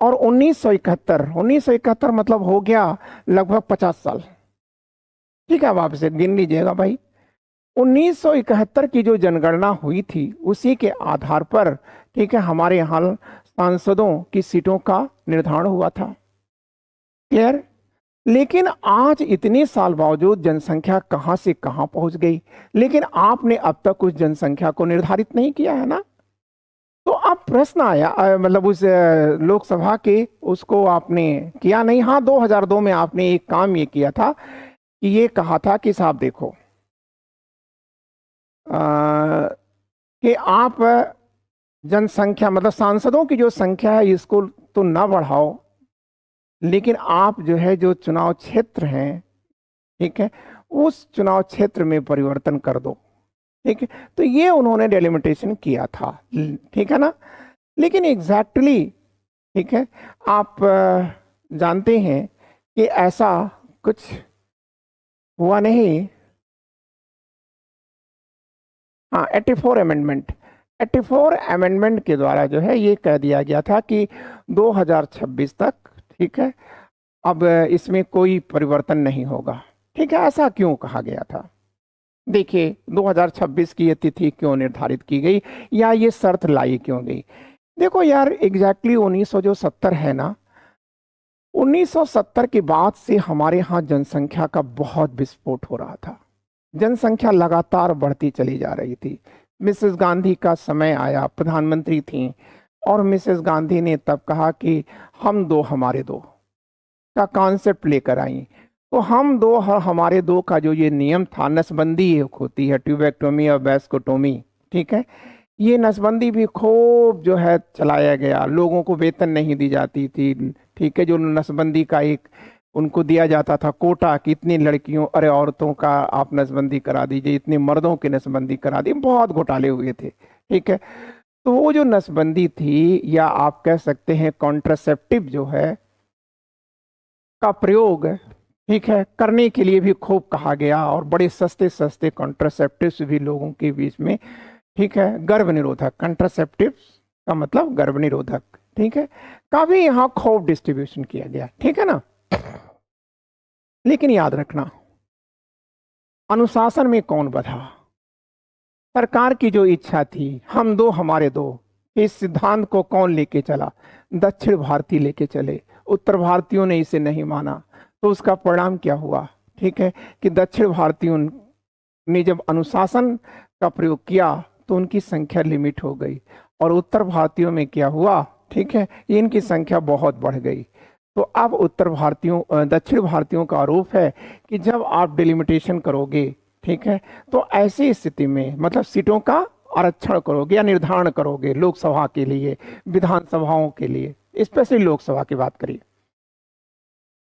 A: और 1971 मतलब हो गया लगभग 50 साल। ठीक है, अब आप इसे गिन लीजिएगा भाई। 1971 की जो जनगणना हुई थी उसी के आधार पर, ठीक है, हमारे यहाँ सांसदों की सीटों का निर्धारण हुआ था। क्लियर? लेकिन आज इतने साल बावजूद जनसंख्या कहां से कहां पहुंच गई, लेकिन आपने अब तक उस जनसंख्या को निर्धारित नहीं किया है ना। तो अब प्रश्न आया, मतलब उस लोकसभा के उसको आपने किया नहीं। हाँ, 2002 में आपने एक काम ये किया था कि ये कहा था कि साहब देखो, कि आप जनसंख्या मतलब सांसदों की जो संख्या है इसको तो ना बढ़ाओ, लेकिन आप जो है जो चुनाव क्षेत्र हैं, ठीक है, उस चुनाव क्षेत्र में परिवर्तन कर दो। ठीक है, तो ये उन्होंने डेलिमिटेशन किया था, ठीक है ना। लेकिन एग्जैक्टली ठीक है, आप जानते हैं कि ऐसा कुछ हुआ नहीं। हाँ, 84 अमेंडमेंट के द्वारा जो है ये कह दिया गया था कि 2026 तक, ठीक है, अब इसमें कोई परिवर्तन नहीं होगा। ठीक है, ऐसा क्यों कहा गया था? देखिए, 2026 की ये तिथि क्यों निर्धारित की गई या ये शर्त लाई क्यों गई? देखो यार, एग्जैक्टली 1970 है ना, 1970 के बाद से हमारे यहाँ जनसंख्या का बहुत विस्फोट हो रहा था। जनसंख्या लगातार बढ़ती चली जा रही थी। मिसेस गांधी का समय आया, प्रधानमंत्री थी, और मिसेस गांधी ने तब कहा कि हम दो हमारे दो का कॉन्सेप्ट लेकर आई। तो हम दो हमारे दो का जो ये नियम था, नसबंदी एक होती है, ट्यूबेक्टोमी और वैस्कोटोमी, ठीक है, ये नसबंदी भी खूब जो है चलाया गया। लोगों को वेतन नहीं दी जाती थी, ठीक है, जो नसबंदी का एक उनको दिया जाता था कोटा कि इतनी लड़कियों अरे औरतों का आप नसबंदी करा दीजिए, इतने मर्दों की नसबंदी करा दी, बहुत घोटाले हुए थे। ठीक है, तो वो जो नसबंदी थी, या आप कह सकते हैं कॉन्ट्रासेप्टिव जो है का प्रयोग, ठीक है, करने के लिए भी खूब कहा गया, और बड़े सस्ते सस्ते कॉन्ट्रासेप्टिव्स भी लोगों के बीच में, ठीक है, गर्भ निरोधक, कंट्रासेप्टिव का मतलब गर्भ निरोधक, ठीक है, का भी यहाँ खूब डिस्ट्रीब्यूशन किया गया। ठीक है ना। लेकिन याद रखना, अनुशासन में कौन बधा? सरकार की जो इच्छा थी, हम दो हमारे दो, इस सिद्धांत को कौन लेके चला? दक्षिण भारतीय लेके चले। उत्तर भारतीयों ने इसे नहीं माना, तो उसका परिणाम क्या हुआ? ठीक है, कि दक्षिण भारतीयों ने जब अनुशासन का प्रयोग किया तो उनकी संख्या लिमिट हो गई, और उत्तर भारतीयों में क्या हुआ? ठीक है, इनकी संख्या बहुत बढ़ गई। तो अब दक्षिण भारतीयों का आरोप है कि जब आप डिलिमिटेशन करोगे, ठीक है, तो ऐसी स्थिति में मतलब सीटों का आरक्षण करोगे या निर्धारण करोगे लोकसभा के लिए, विधानसभाओं के लिए, स्पेशली लोकसभा की बात करिए,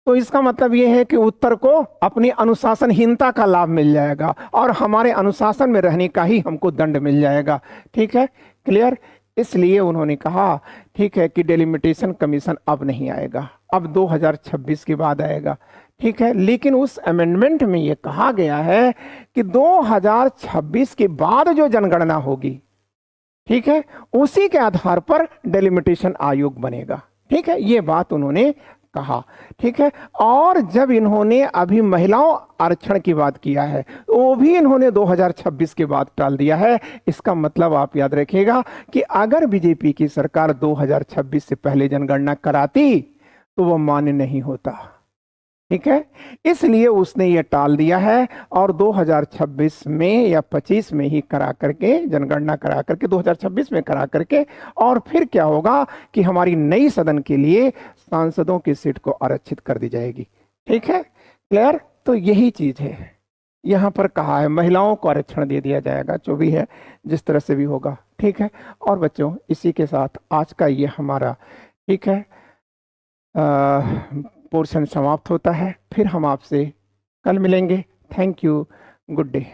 A: तो इसका मतलब यह है कि उत्तर को अपनी अनुशासनहीनता का लाभ मिल जाएगा और हमारे अनुशासन में रहने का ही हमको दंड मिल जाएगा। ठीक है, क्लियर? इसलिए उन्होंने कहा, ठीक है, कि डेलिमिटेशन कमीशन अब नहीं आएगा, अब 2026 के बाद आएगा। ठीक है, लेकिन उस अमेंडमेंट में ये कहा गया है कि 2026 के बाद जो जनगणना होगी, ठीक है, उसी के आधार पर डेलिमिटेशन आयोग बनेगा। ठीक है, ये बात उन्होंने कहा। ठीक है, और जब इन्होंने अभी महिलाओं आरक्षण की बात किया है, वो भी इन्होंने 2026 के बाद टाल दिया है। इसका मतलब आप याद रखिएगा कि अगर बीजेपी की सरकार 2026 से पहले जनगणना कराती तो वो मान्य नहीं होता। ठीक है, इसलिए उसने ये टाल दिया है और 2026 में या 25 में ही करा करके, जनगणना करा करके 2026 में करा करके, और फिर क्या होगा कि हमारी नई सदन के लिए सांसदों की सीट को आरक्षित कर दी जाएगी। ठीक है, क्लियर? तो यही चीज है, यहां पर कहा है महिलाओं को आरक्षण दे दिया जाएगा, जो भी है जिस तरह से भी होगा। ठीक है, और बच्चों इसी के साथ आज का ये हमारा, ठीक है, पोर्शन समाप्त होता है। फिर हम आपसे कल मिलेंगे। Thank you, good day.